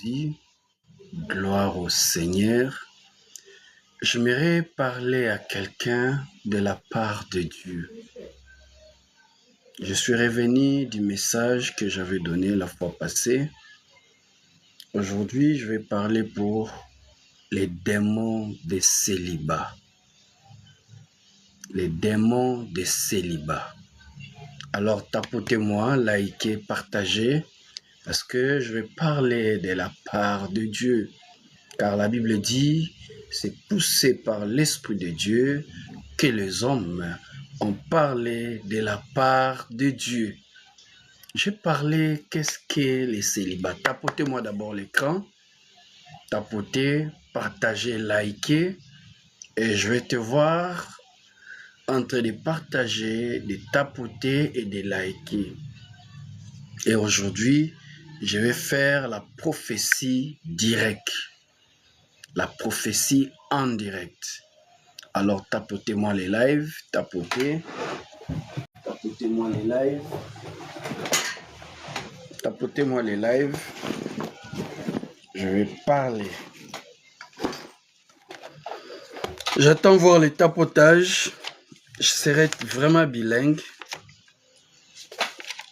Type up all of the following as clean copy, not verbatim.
Jésus, gloire au Seigneur. J'aimerais parler à quelqu'un de la part de Dieu. Je suis revenu du message que j'avais donné la fois passée. Aujourd'hui, je vais parler pour les démons de célibat. Les démons de célibat. Alors, tapotez-moi, likez, partagez, parce que je vais parler de la part de Dieu. Car la Bible dit, c'est poussé par l'Esprit de Dieu que les hommes ont parlé de la part de Dieu. J'ai parlé, qu'est-ce que les célibats? Tapotez-moi d'abord l'écran. Tapotez, partagez, likez. Et je vais te voir entre de partager, de tapoter et de liker. Et aujourd'hui, je vais faire la prophétie directe. La prophétie en direct. Alors, tapotez-moi les lives, tapotez-moi les lives, tapotez-moi les lives. Je vais parler. J'attends voir les tapotages. Je serai vraiment bilingue.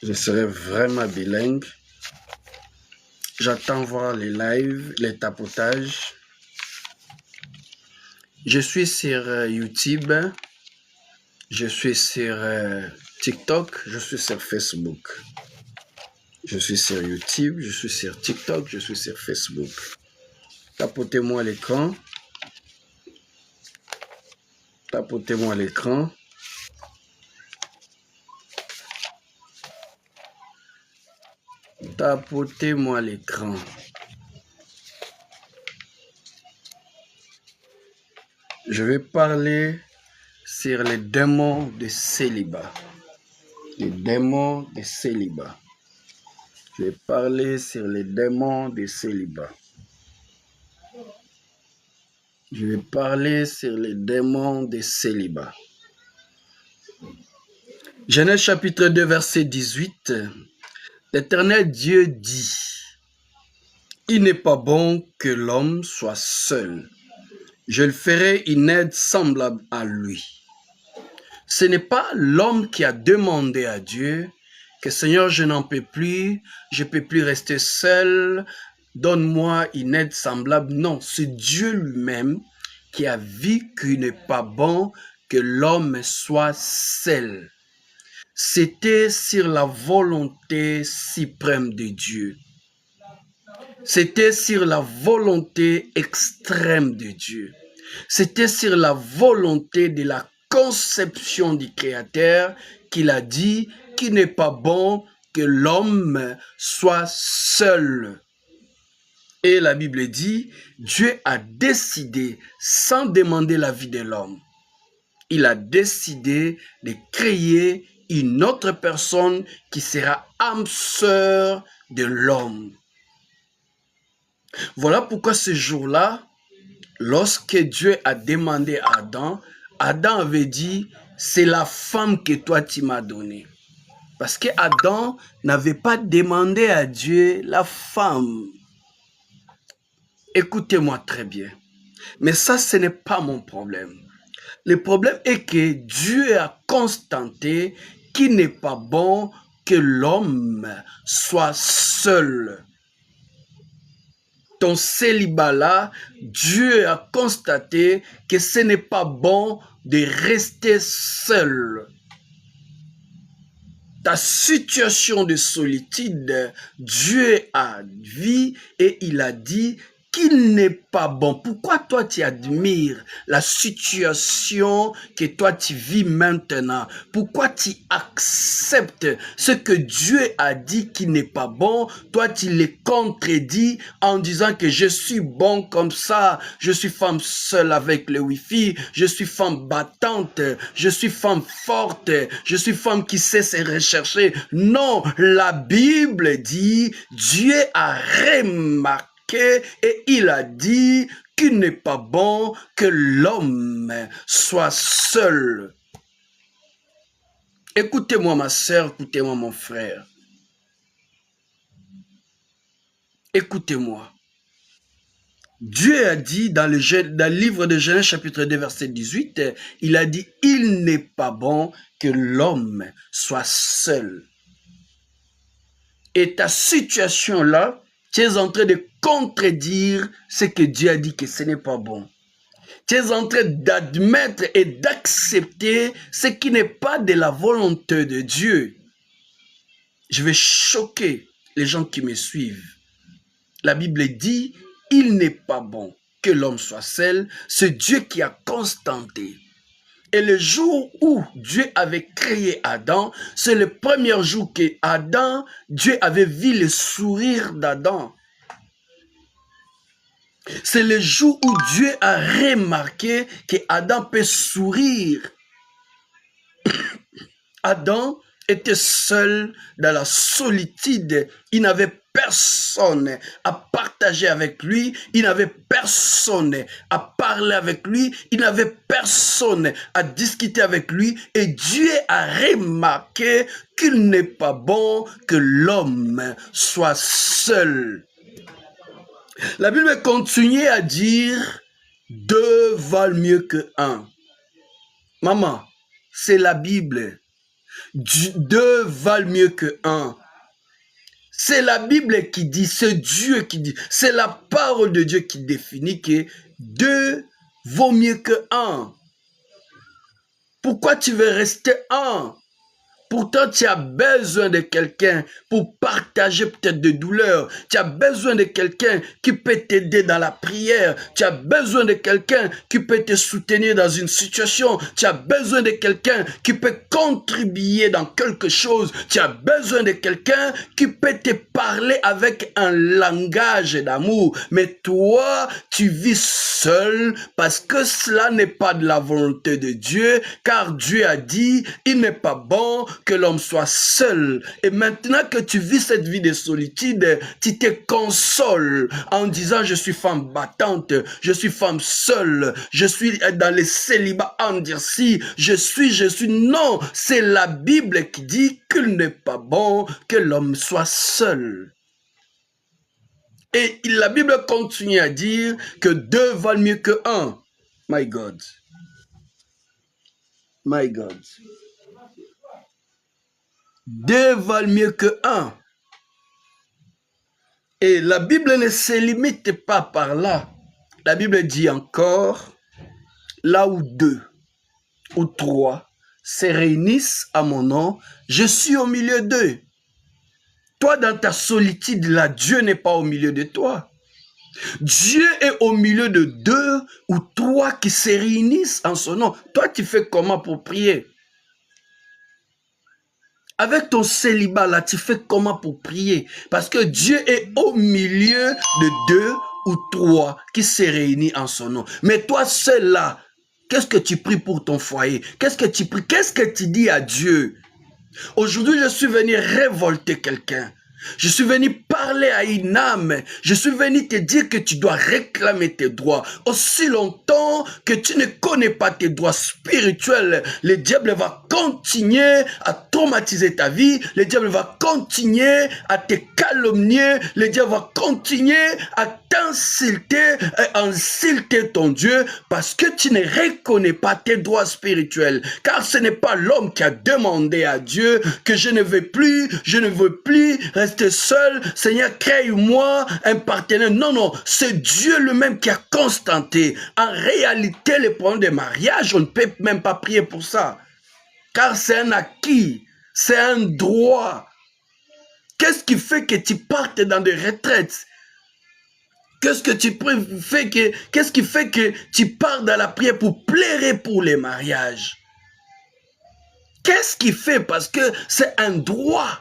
Je serai vraiment bilingue. J'attends voir les lives, les tapotages. Je suis sur YouTube. Je suis sur TikTok. Je suis sur Facebook. Je suis sur YouTube. Je suis sur TikTok. Je suis sur Facebook. Tapotez-moi l'écran. Tapotez-moi l'écran. Tapotez-moi l'écran. Je vais parler sur les démons de célibat. Les démons de célibat. Je vais parler sur les démons de célibat. Je vais parler sur les démons de célibat. Genèse chapitre 2, verset 18. L'Éternel Dieu dit, « Il n'est pas bon que l'homme soit seul. Je le ferai une aide semblable à lui. » Ce n'est pas l'homme qui a demandé à Dieu que « Seigneur, je n'en peux plus, je ne peux plus rester seul, donne-moi une aide semblable. » Non, c'est Dieu lui-même qui a vu qu'il n'est pas bon que l'homme soit seul. C'était sur la volonté suprême de Dieu. C'était sur la volonté extrême de Dieu. C'était sur la volonté de la conception du Créateur qu'il a dit qu'il n'est pas bon que l'homme soit seul. Et la Bible dit, Dieu a décidé, sans demander l'avis de l'homme, il a décidé de créer une autre personne qui sera âme sœur de l'homme. Voilà pourquoi ce jour-là, lorsque Dieu a demandé à Adam, Adam avait dit, c'est la femme que toi tu m'as donnée. Parce que Adam n'avait pas demandé à Dieu la femme. Écoutez-moi très bien. Mais ça, ce n'est pas mon problème. Le problème est que Dieu a constaté qu'il n'est pas bon que l'homme soit seul. Ton célibat-là, Dieu a constaté que ce n'est pas bon de rester seul. Ta situation de solitude, Dieu a vu et il a dit qu'il n'est pas bon. Pourquoi toi tu admires la situation que toi tu vis maintenant? Pourquoi tu acceptes ce que Dieu a dit qui n'est pas bon? Toi tu les contredis en disant que je suis bon comme ça, je suis femme seule avec le wifi, je suis femme battante, je suis femme forte, je suis femme qui sait se rechercher. Non, la Bible dit, Dieu a remarqué et il a dit qu'il n'est pas bon que l'homme soit seul. Écoutez-moi ma soeur, écoutez-moi mon frère. Écoutez-moi. Dieu a dit dans le livre de Genèse chapitre 2 verset 18, il a dit, il n'est pas bon que l'homme soit seul. Et ta situation là, tu es en train de contredire ce que Dieu a dit que ce n'est pas bon. Tu es en train d'admettre et d'accepter ce qui n'est pas de la volonté de Dieu. Je vais choquer les gens qui me suivent. La Bible dit, il n'est pas bon que l'homme soit seul. C'est Dieu qui a constaté. Et le jour où Dieu avait créé Adam, c'est le premier jour que Adam, Dieu avait vu le sourire d'Adam. C'est le jour où Dieu a remarqué que Adam peut sourire. Adam était seul dans la solitude. Il n'avait personne à partager avec lui. Il n'avait personne à parler avec lui. Il n'avait personne à discuter avec lui. Et Dieu a remarqué qu'il n'est pas bon que l'homme soit seul. La Bible continue à dire « deux valent mieux que un ». Maman, c'est la Bible. Deux valent mieux que un. C'est la Bible qui dit, c'est Dieu qui dit, c'est la parole de Dieu qui définit que deux vaut mieux que un. Pourquoi tu veux rester un? Pourtant, tu as besoin de quelqu'un pour partager peut-être des douleurs. Tu as besoin de quelqu'un qui peut t'aider dans la prière. Tu as besoin de quelqu'un qui peut te soutenir dans une situation. Tu as besoin de quelqu'un qui peut contribuer dans quelque chose. Tu as besoin de quelqu'un qui peut te parler avec un langage d'amour. Mais toi, tu vis seul parce que cela n'est pas de la volonté de Dieu. Car Dieu a dit, il n'est pas bon que l'homme soit seul. Et maintenant que tu vis cette vie de solitude, tu te consoles en disant, je suis femme battante, je suis femme seule, je suis dans le célibat endurci, je suis. Non, c'est la Bible qui dit qu'il n'est pas bon que l'homme soit seul. Et la Bible continue à dire que deux valent mieux que un. My God. My God. Deux valent mieux que un. Et la Bible ne se limite pas par là. La Bible dit encore, là où deux ou trois se réunissent à mon nom, je suis au milieu d'eux. Toi, dans ta solitude, là, Dieu n'est pas au milieu de toi. Dieu est au milieu de deux ou trois qui se réunissent en son nom. Toi, tu fais comment pour prier? Avec ton célibat là, tu fais comment pour prier? Parce que Dieu est au milieu de deux ou trois qui se réunissent en son nom. Mais toi seul là, qu'est-ce que tu pries pour ton foyer? Qu'est-ce que tu pries? Qu'est-ce que tu dis à Dieu? Aujourd'hui, je suis venu révolter quelqu'un. Je suis venu parler à une âme. Je suis venu te dire que tu dois réclamer tes droits. Aussi longtemps que tu ne connais pas tes droits spirituels, le diable va continuer à traumatiser ta vie. Le diable va continuer à te calomnier. Le diable va continuer à t'insulter et insulter ton Dieu parce que tu ne reconnais pas tes droits spirituels. Car ce n'est pas l'homme qui a demandé à Dieu que je ne veux plus rester seul, Seigneur, crée-moi un partenaire. Non, non, c'est Dieu lui-même qui a constaté. En réalité, les problèmes de mariage, on ne peut même pas prier pour ça. Car c'est un acquis, c'est un droit. Qu'est-ce qui fait que tu partes dans des retraites? Qu'est-ce qui fait que tu pars dans la prière pour plairer pour les mariages? Qu'est-ce qui fait? Parce que c'est un droit.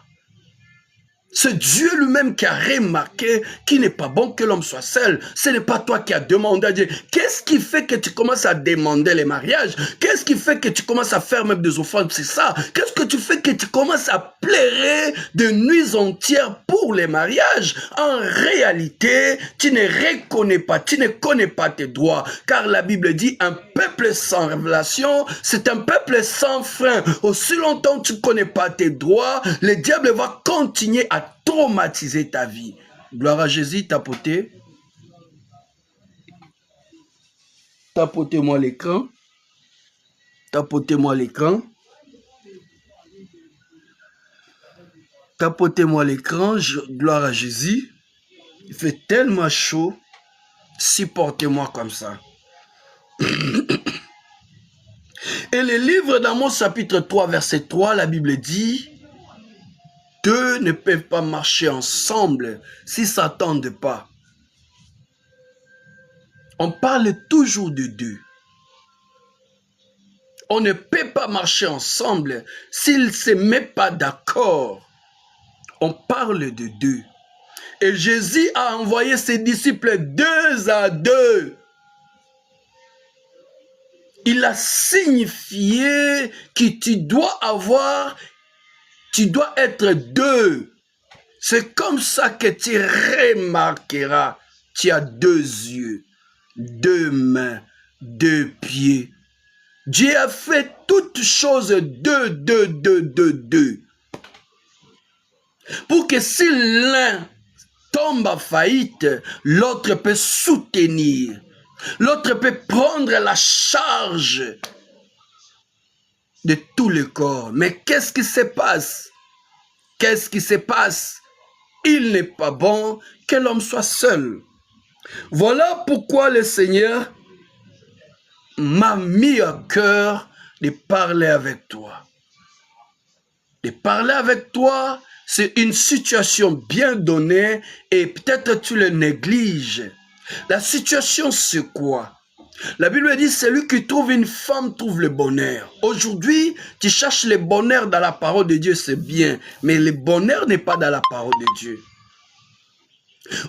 C'est Dieu lui-même qui a remarqué qu'il n'est pas bon que l'homme soit seul. Ce n'est pas toi qui as demandé à Dieu. Qu'est-ce qui fait que tu commences à demander les mariages? Qu'est-ce qui fait que tu commences à faire même des offrandes? C'est ça. Qu'est-ce que tu fais que tu commences à plairer de nuits entières pour les mariages? En réalité, tu ne reconnais pas, tu ne connais pas tes droits. Car la Bible dit, un peuple sans révélation, c'est un peuple sans frein. Aussi longtemps que tu ne connais pas tes droits, le diable va continuer à traumatiser ta vie. Gloire à Jésus, tapoter. Tapotez-moi l'écran. Tapotez-moi l'écran. Tapotez-moi l'écran. Gloire à Jésus. Il fait tellement chaud. Supportez-moi comme ça. Et le livre d'Amos chapitre 3, verset 3, la Bible dit, deux ne peuvent pas marcher ensemble s'ils ne s'attendent pas. On parle toujours de deux. On ne peut pas marcher ensemble s'ils ne se mettent pas d'accord. On parle de deux. Et Jésus a envoyé ses disciples deux à deux. Il a signifié que tu dois être deux. C'est comme ça que tu remarqueras. Tu as deux yeux, deux mains, deux pieds. Dieu a fait toutes choses deux. Pour que si l'un tombe à faillite, l'autre peut soutenir. L'autre peut prendre la charge de tout le corps. Mais qu'est-ce qui se passe? Qu'est-ce qui se passe? Il n'est pas bon que l'homme soit seul. Voilà pourquoi le Seigneur m'a mis à cœur de parler avec toi. De parler avec toi, c'est une situation bien donnée et peut-être tu le négliges. La situation, c'est quoi? La Bible dit, celui qui trouve une femme trouve le bonheur. Aujourd'hui, tu cherches le bonheur dans la parole de Dieu, c'est bien. Mais le bonheur n'est pas dans la parole de Dieu.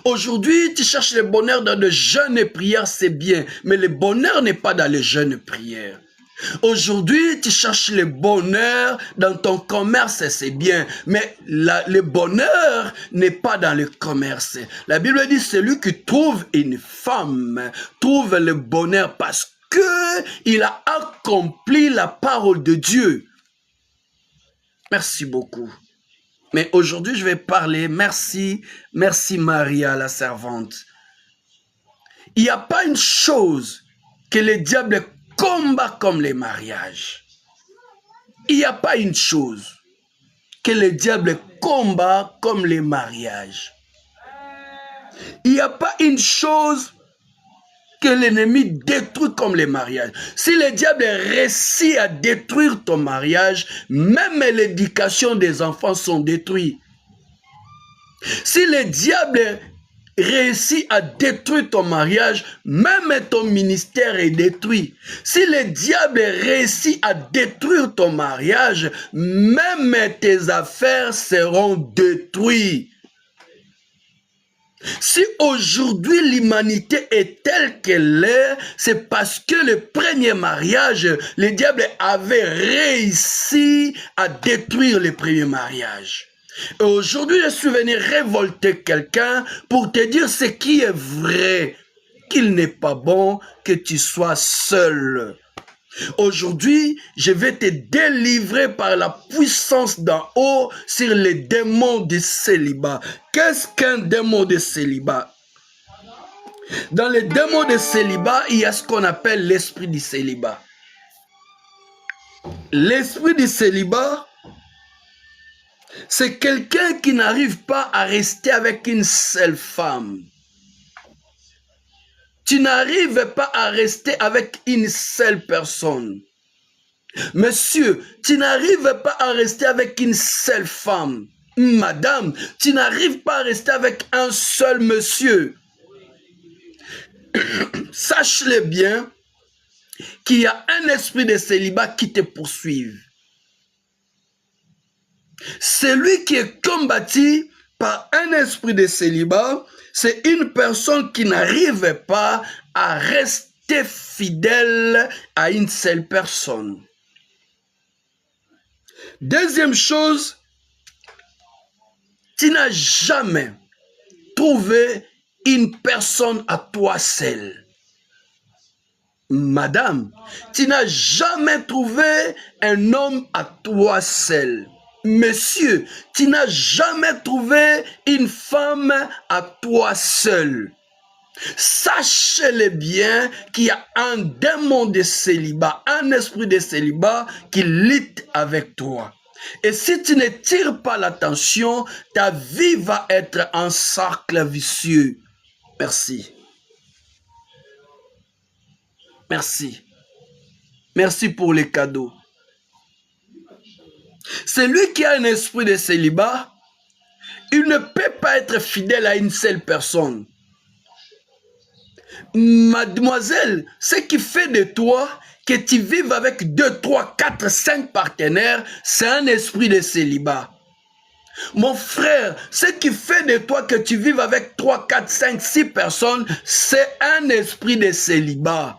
Aujourd'hui, tu cherches le bonheur dans le jeûne et prière, c'est bien. Mais le bonheur n'est pas dans le jeûne et prière. Aujourd'hui, tu cherches le bonheur dans ton commerce, c'est bien. Mais le bonheur n'est pas dans le commerce. La Bible dit, celui qui trouve une femme trouve le bonheur parce qu'il a accompli la parole de Dieu. Merci beaucoup. Mais aujourd'hui, je vais parler, merci Maria, la servante. Il n'y a pas une chose que le diable combat comme les mariages. Il n'y a pas une chose que le diable combat comme les mariages. Il n'y a pas une chose que l'ennemi détruit comme les mariages. Si le diable réussit à détruire ton mariage, même l'éducation des enfants sont détruites. Si le diable réussit à détruire ton mariage, même ton ministère est détruit. Si le diable réussit à détruire ton mariage, même tes affaires seront détruites. Si aujourd'hui l'humanité est telle qu'elle est, c'est parce que le premier mariage, le diable avait réussi à détruire le premier mariage. Et aujourd'hui, je suis venu révolter quelqu'un pour te dire ce qui est vrai, qu'il n'est pas bon que tu sois seul. Aujourd'hui, je vais te délivrer par la puissance d'en haut sur les démons de célibat. Qu'est-ce qu'un démon de célibat? Dans les démons de célibat, il y a ce qu'on appelle l'esprit du célibat. L'esprit du célibat, c'est quelqu'un qui n'arrive pas à rester avec une seule femme. Tu n'arrives pas à rester avec une seule personne. Monsieur, tu n'arrives pas à rester avec une seule femme. Madame, tu n'arrives pas à rester avec un seul monsieur. Sache-le bien qu'il y a un esprit de célibat qui te poursuit. Celui qui est combattu par un esprit de célibat, c'est une personne qui n'arrive pas à rester fidèle à une seule personne. Deuxième chose, tu n'as jamais trouvé une personne à toi seule. Madame, tu n'as jamais trouvé un homme à toi seul. Monsieur, tu n'as jamais trouvé une femme à toi seul. Sachez-le bien qu'il y a un démon de célibat, un esprit de célibat qui lutte avec toi. Et si tu ne tires pas l'attention, ta vie va être un cercle vicieux. Merci. Merci. Merci pour les cadeaux. Celui qui a un esprit de célibat, il ne peut pas être fidèle à une seule personne. Mademoiselle, ce qui fait de toi que tu vives avec 2, 3, 4, 5 partenaires, c'est un esprit de célibat. Mon frère, ce qui fait de toi que tu vives avec 3, 4, 5, 6 personnes, c'est un esprit de célibat.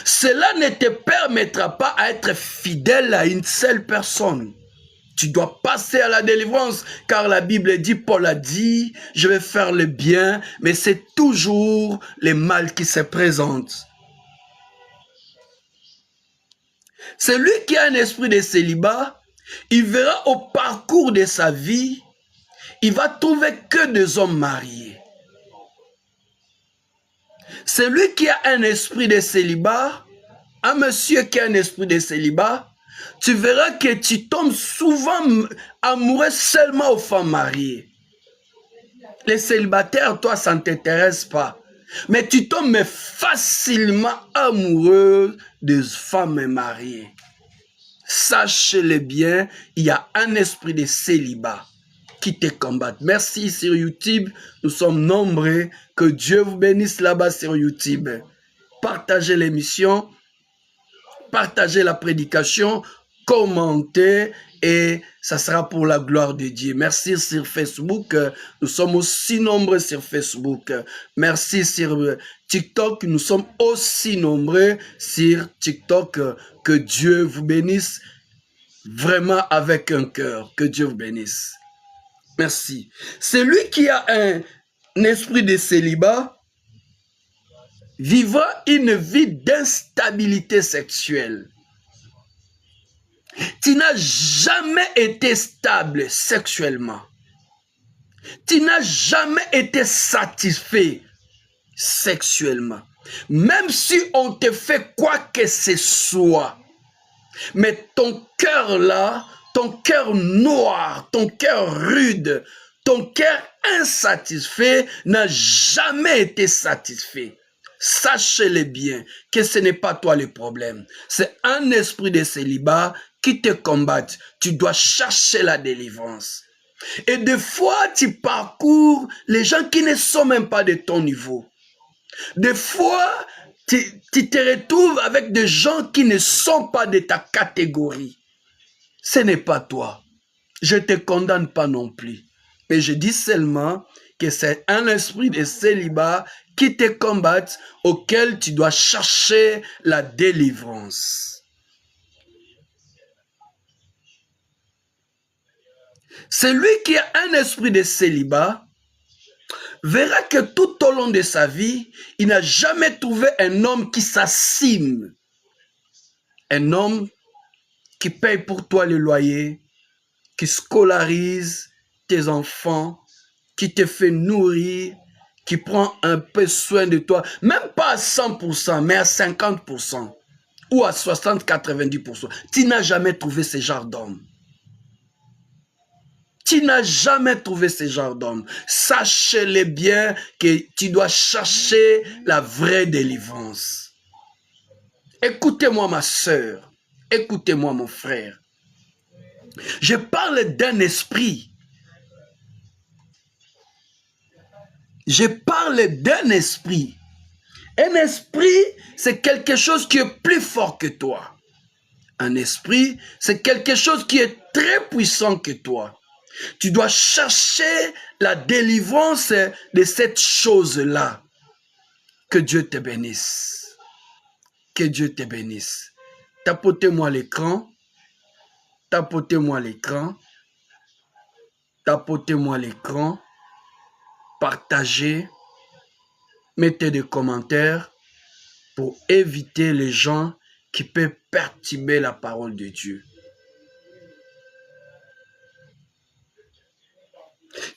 Cela ne te permettra pas d'être fidèle à une seule personne. Tu dois passer à la délivrance, car la Bible dit, Paul a dit, je vais faire le bien, mais c'est toujours le mal qui se présente. Celui qui a un esprit de célibat, il verra au parcours de sa vie, il va trouver que des hommes mariés. Celui qui a un esprit de célibat, un monsieur qui a un esprit de célibat, tu verras que tu tombes souvent amoureux seulement aux femmes mariées. Les célibataires, toi, ça ne t'intéresse pas. Mais tu tombes facilement amoureux des femmes mariées. Sachez-le bien, il y a un esprit de célibat qui te combat. Merci sur YouTube, nous sommes nombreux. Que Dieu vous bénisse là-bas sur YouTube. Partagez l'émission, partagez la prédication, commentez et ça sera pour la gloire de Dieu. Merci sur Facebook, nous sommes aussi nombreux sur Facebook. Merci sur TikTok, nous sommes aussi nombreux sur TikTok. Que Dieu vous bénisse vraiment avec un cœur. Que Dieu vous bénisse. Merci. Celui qui a un esprit de célibat vivra une vie d'instabilité sexuelle. Tu n'as jamais été stable sexuellement. Tu n'as jamais été satisfait sexuellement. Même si on te fait quoi que ce soit. Mais ton cœur là, ton cœur noir, ton cœur rude, ton cœur insatisfait n'a jamais été satisfait. Sachez-le bien que ce n'est pas toi le problème. C'est un esprit de célibat qui te combat. Tu dois chercher la délivrance. Et des fois, tu parcours les gens qui ne sont même pas de ton niveau. Des fois, tu te retrouves avec des gens qui ne sont pas de ta catégorie. Ce n'est pas toi. Je ne te condamne pas non plus. Mais je dis seulement que c'est un esprit de célibat qui te combat, auquel tu dois chercher la délivrance. Celui qui a un esprit de célibat verra que tout au long de sa vie, il n'a jamais trouvé un homme qui s'assime. Un homme qui paye pour toi le loyer, qui scolarise tes enfants, qui te fait nourrir, qui prend un peu soin de toi, même pas à 100%, mais à 50%, ou à 60-90%. Tu n'as jamais trouvé ce genre d'homme. Tu n'as jamais trouvé ce genre d'homme. Sachez-le bien que tu dois chercher la vraie délivrance. Écoutez-moi ma sœur, écoutez-moi mon frère. Je parle d'un esprit. Je parle d'un esprit. Un esprit, c'est quelque chose qui est plus fort que toi. Un esprit, c'est quelque chose qui est très puissant que toi. Tu dois chercher la délivrance de cette chose-là. Que Dieu te bénisse. Que Dieu te bénisse. Tapotez-moi l'écran. Tapotez-moi l'écran. Tapotez-moi l'écran. Partagez. Mettez des commentaires pour éviter les gens qui peuvent perturber la parole de Dieu.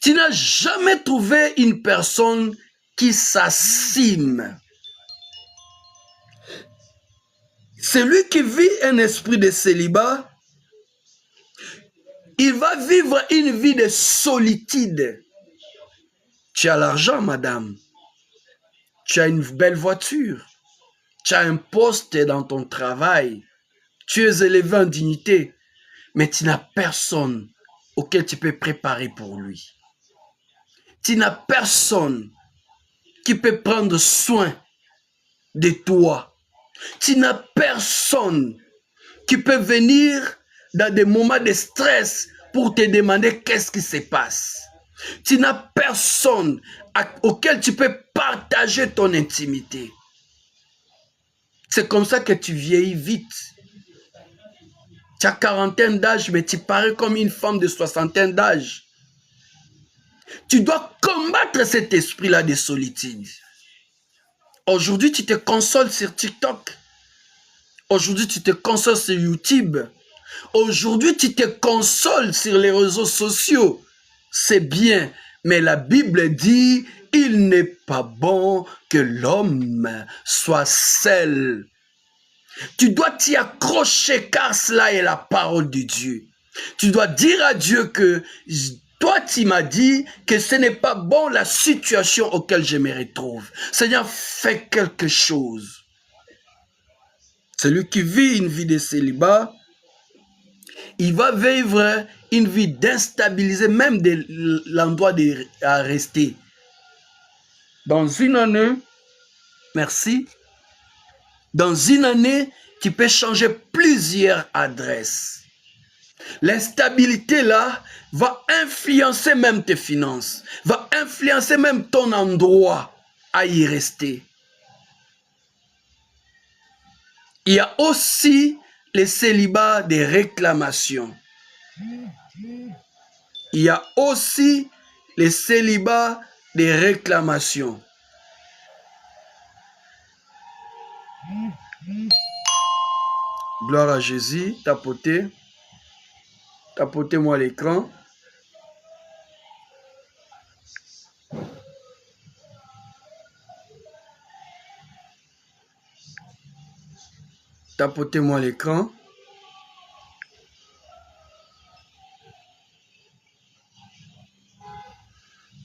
Tu n'as jamais trouvé une personne qui s'assime. Celui qui vit un esprit de célibat, il va vivre une vie de solitude. Tu as l'argent, madame. Tu as une belle voiture. Tu as un poste dans ton travail. Tu es élevé en dignité. Mais tu n'as personne auquel tu peux préparer pour lui. Tu n'as personne qui peut prendre soin de toi. Tu n'as personne qui peut venir dans des moments de stress pour te demander qu'est-ce qui se passe. Tu n'as personne auquel tu peux partager ton intimité. C'est comme ça que tu vieillis vite. Tu as quarantaine d'âge, mais tu parais comme une femme de soixantaine d'âge. Tu dois combattre cet esprit-là de solitude. Aujourd'hui, tu te consoles sur TikTok. Aujourd'hui, tu te consoles sur YouTube. Aujourd'hui, tu te consoles sur les réseaux sociaux. C'est bien, mais la Bible dit, il n'est pas bon que l'homme soit seul. Tu dois t'y accrocher car cela est la parole de Dieu. Tu dois dire à Dieu que toi, tu m'as dit que ce n'est pas bon la situation auquel je me retrouve. Seigneur, fais quelque chose. Celui qui vit une vie de célibat, il va vivre une vie d'instabilité, même de l'endroit à rester. Dans une année, merci, dans une année, tu peux changer plusieurs adresses. L'instabilité là va influencer même tes finances, va influencer même ton endroit à y rester. Il y a aussi les célibats des réclamations. Il y a aussi les célibats des réclamations. Gloire à Jésus, tapotez. Tapotez-moi l'écran. Tapotez-moi l'écran.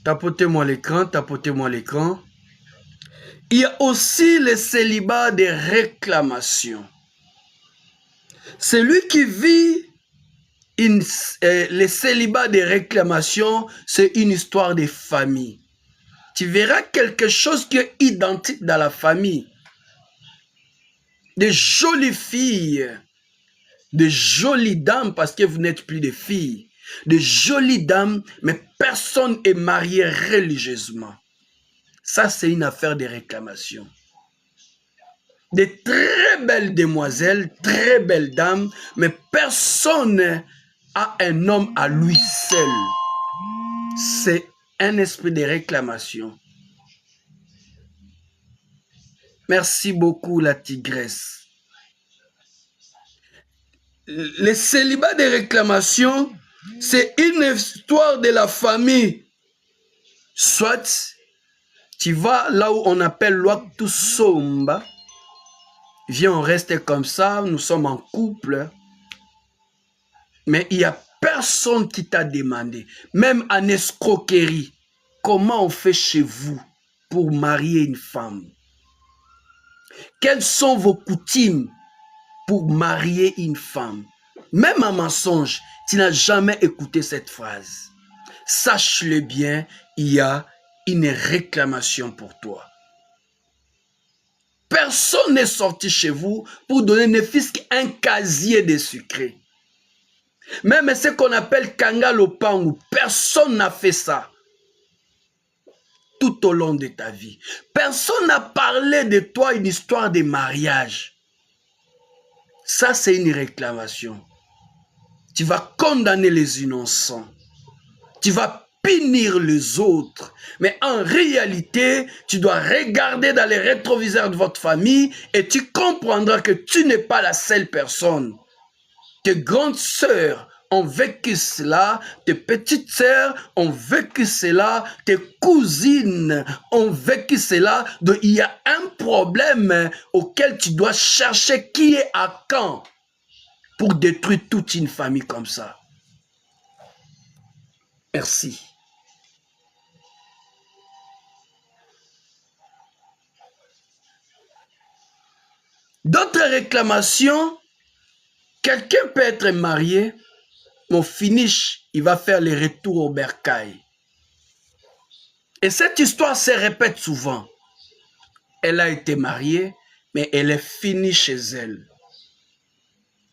Tapotez-moi l'écran, tapotez-moi l'écran. Il y a aussi le célibat des réclamations. Celui qui vit le célibat des réclamations, c'est une histoire de famille. Tu verras quelque chose qui est identique dans la famille. Des jolies filles, de jolies dames, parce que vous n'êtes plus des filles, de jolies dames, mais personne n'est marié religieusement. Ça, c'est une affaire de réclamation. Des très belles demoiselles, très belles dames, mais personne a un homme à lui seul. C'est un esprit de réclamation. Merci beaucoup, la tigresse. Le célibat de réclamation, c'est une histoire de la famille. Soit tu vas là où on appelle l'Ouaktou Somba. Viens, on reste comme ça, nous sommes en couple. Mais il n'y a personne qui t'a demandé, même en escroquerie, comment on fait chez vous pour marier une femme? Quelles sont vos coutumes pour marier une femme? Même en mensonge, tu n'as jamais écouté cette phrase. Sache-le bien, il y a une réclamation pour toi. Personne n'est sorti chez vous pour donner ne fût-ce qu'un casier de secrets. Même ce qu'on appelle Kanga Lopangu, personne n'a fait ça tout au long de ta vie. Personne n'a parlé de toi une histoire de mariage. Ça, c'est une réclamation. Tu vas condamner les innocents. Tu vas punir les autres. Mais en réalité, tu dois regarder dans les rétroviseurs de votre famille et tu comprendras que tu n'es pas la seule personne. Tes grandes sœurs ont vécu cela, tes petites sœurs ont vécu cela, tes cousines ont vécu cela. Donc il y a un problème auquel tu dois chercher qui est à quand pour détruire toute une famille comme ça. Merci. D'autres réclamations, quelqu'un peut être marié, mon finish, il va faire les retours au bercail. Et cette histoire se répète souvent. Elle a été mariée, mais elle est finie chez elle.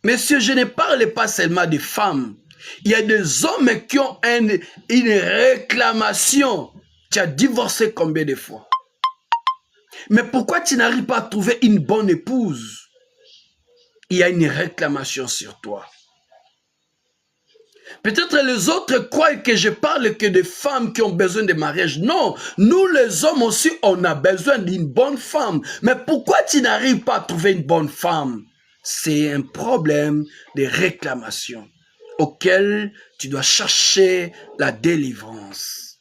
Messieurs, je ne parle pas seulement des femmes. Il y a des hommes qui ont une réclamation. Tu as divorcé combien de fois? Mais pourquoi tu n'arrives pas à trouver une bonne épouse? Il y a une réclamation sur toi. Peut-être les autres croient que je parle que des femmes qui ont besoin de mariage. Non, nous les hommes aussi, on a besoin d'une bonne femme. Mais pourquoi tu n'arrives pas à trouver une bonne femme? C'est un problème de réclamation auquel tu dois chercher la délivrance.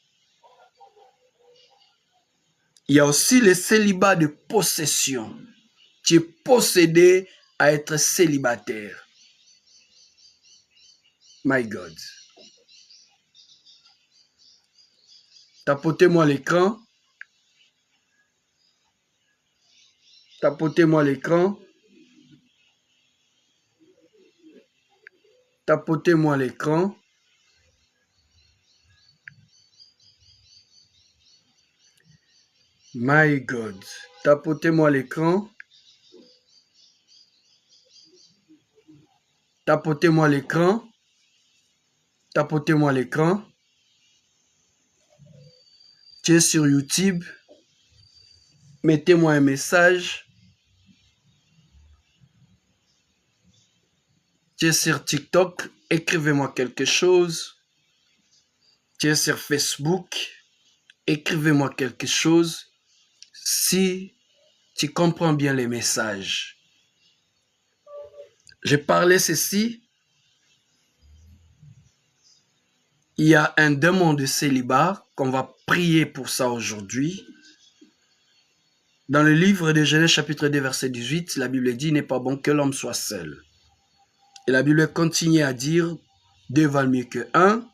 Il y a aussi le célibat de possession. Tu es possédé à être célibataire. My God. Tapotez-moi l'écran. Tapotez-moi l'écran. Tapotez-moi l'écran. My God. Tapotez-moi l'écran. Tapotez-moi l'écran. Tapotez-moi l'écran. Tu es sur YouTube. Mettez-moi un message. Tu es sur TikTok. Écrivez-moi quelque chose. Tu es sur Facebook. Écrivez-moi quelque chose. Si tu comprends bien les messages. J'ai parlé ceci. Il y a un démon de célibat qu'on va prier pour ça aujourd'hui. Dans le livre de Genèse chapitre 2 verset 18, la Bible dit « Il n'est pas bon que l'homme soit seul ». Et la Bible continue à dire « 2 valent mieux que 1 ».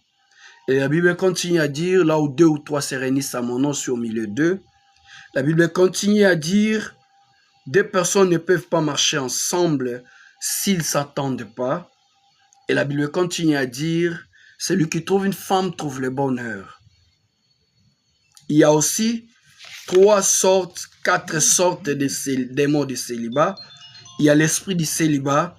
Et la Bible continue à dire « Là où 2 ou 3 se réunissent à mon nom, je suis au milieu d'eux ». La Bible continue à dire « 2 personnes ne peuvent pas marcher ensemble s'ils ne s'attendent pas ». Et la Bible continue à dire « Celui qui trouve une femme trouve le bonheur ». Il y a aussi 4 sortes de démons de célibat. Il y a l'esprit du célibat,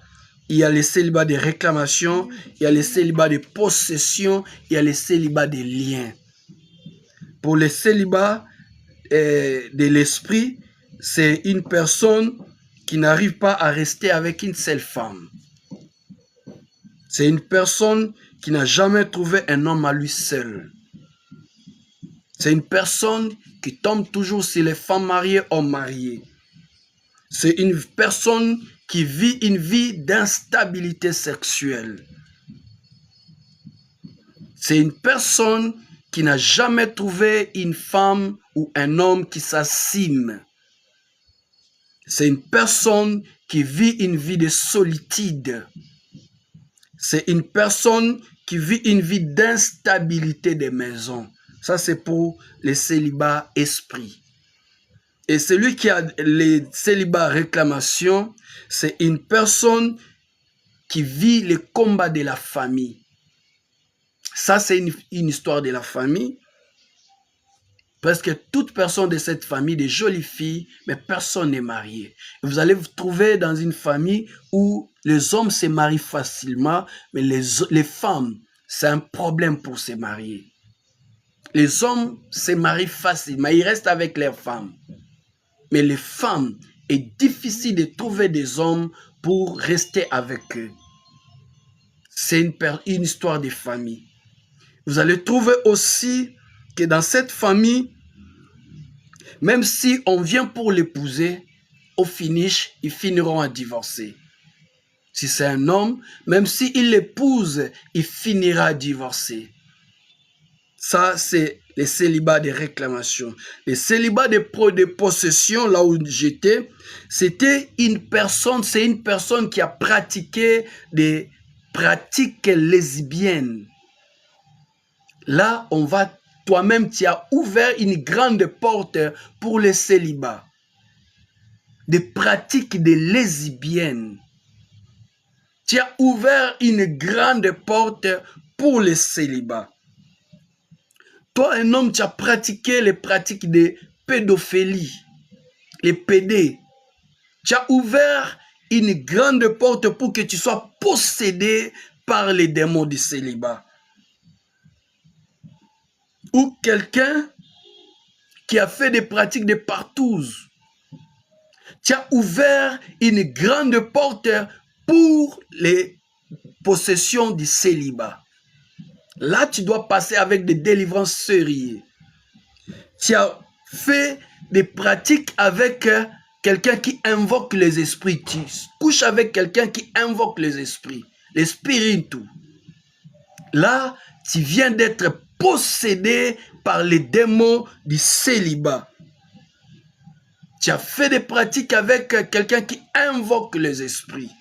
il y a le célibat de réclamation, il y a le célibat de possession, il y a le célibat de liens. Pour le célibat de l'esprit, c'est une personne qui n'arrive pas à rester avec une seule femme. C'est une personne qui n'a jamais trouvé un homme à lui seul. C'est une personne qui tombe toujours sur les femmes mariées ou mariées. C'est une personne qui vit une vie d'instabilité sexuelle. C'est une personne qui n'a jamais trouvé une femme ou un homme qui s'assume. C'est une personne qui vit une vie de solitude. C'est une personne qui vit une vie d'instabilité des maisons. Ça, c'est pour les célibats esprit. Et celui qui a les célibats réclamation, c'est une personne qui vit le combat de la famille. Ça, c'est une histoire de la famille. Presque toute personne de cette famille, des jolies filles, mais personne n'est marié. Vous allez vous trouver dans une famille où les hommes se marient facilement, mais les femmes, c'est un problème pour se marier. Les hommes se marient facilement, ils restent avec leurs femmes. Mais les femmes, est difficile de trouver des hommes pour rester avec eux. C'est une histoire de famille. Vous allez trouver aussi que dans cette famille, même si on vient pour l'épouser, au finish, ils finiront à divorcer. Si c'est un homme, même s'il l'épouse, il finira divorcé. Ça, c'est les célibats de réclamation. Les célibats de possession, là où j'étais, c'était une personne, c'est une personne qui a pratiqué des pratiques lesbiennes. Là, on va, toi-même, tu as ouvert une grande porte pour les célibats. Des pratiques de lesbiennes. Tu as ouvert une grande porte pour les célibats. Toi, un homme, tu as pratiqué les pratiques de pédophilie, les pédés. Tu as ouvert une grande porte pour que tu sois possédé par les démons du célibat. Ou quelqu'un qui a fait des pratiques de partouze. Tu as ouvert une grande porte pour les possessions du célibat. Là, tu dois passer avec des délivrances sérieuses. Tu as fait des pratiques avec quelqu'un qui invoque les esprits. Tu couches avec quelqu'un qui invoque les esprits. L'esprit tout. Là, tu viens d'être possédé par les démons du célibat. Tu as fait des pratiques avec quelqu'un qui invoque les esprits.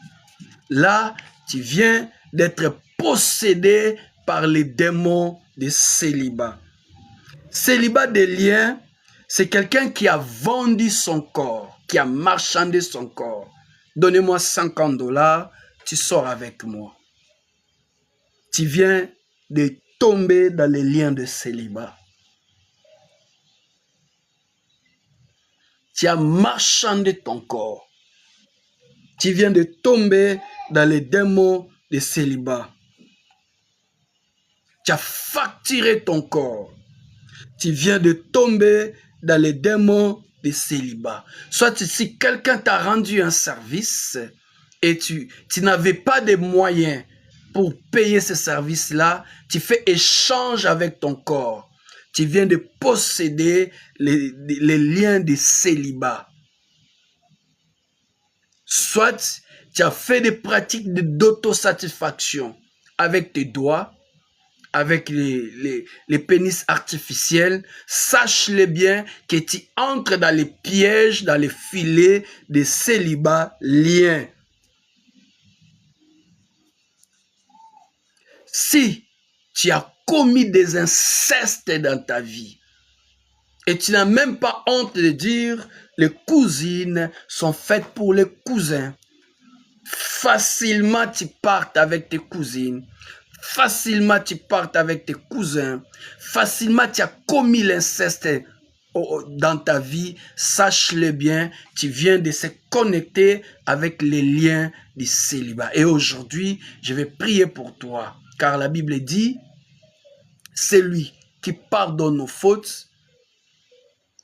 Là, tu viens d'être possédé par les démons du célibat. Célibat des liens, c'est quelqu'un qui a vendu son corps, qui a marchandé son corps. Donnez-moi 50 $, tu sors avec moi. Tu viens de tomber dans les liens de célibat. Tu as marchandé ton corps. Tu viens de tomber dans les démons de célibat. Tu as facturé ton corps. Tu viens de tomber dans les démons de célibat. Soit si quelqu'un t'a rendu un service et tu n'avais pas de moyens pour payer ce service-là, tu fais échange avec ton corps. Tu viens de posséder les liens de célibat. Soit tu as fait des pratiques d'autosatisfaction avec tes doigts, avec les pénis artificiels, sache-le bien que tu entres dans les pièges, dans les filets de célibat liens. Si tu as commis des incestes dans ta vie, et tu n'as même pas honte de dire, les cousines sont faites pour les cousins, facilement tu partes avec tes cousines, facilement tu partes avec tes cousins, facilement tu as commis l'inceste dans ta vie, sache-le bien, tu viens de se connecter avec les liens du célibat. Et aujourd'hui, je vais prier pour toi, car la Bible dit, c'est lui qui pardonne nos fautes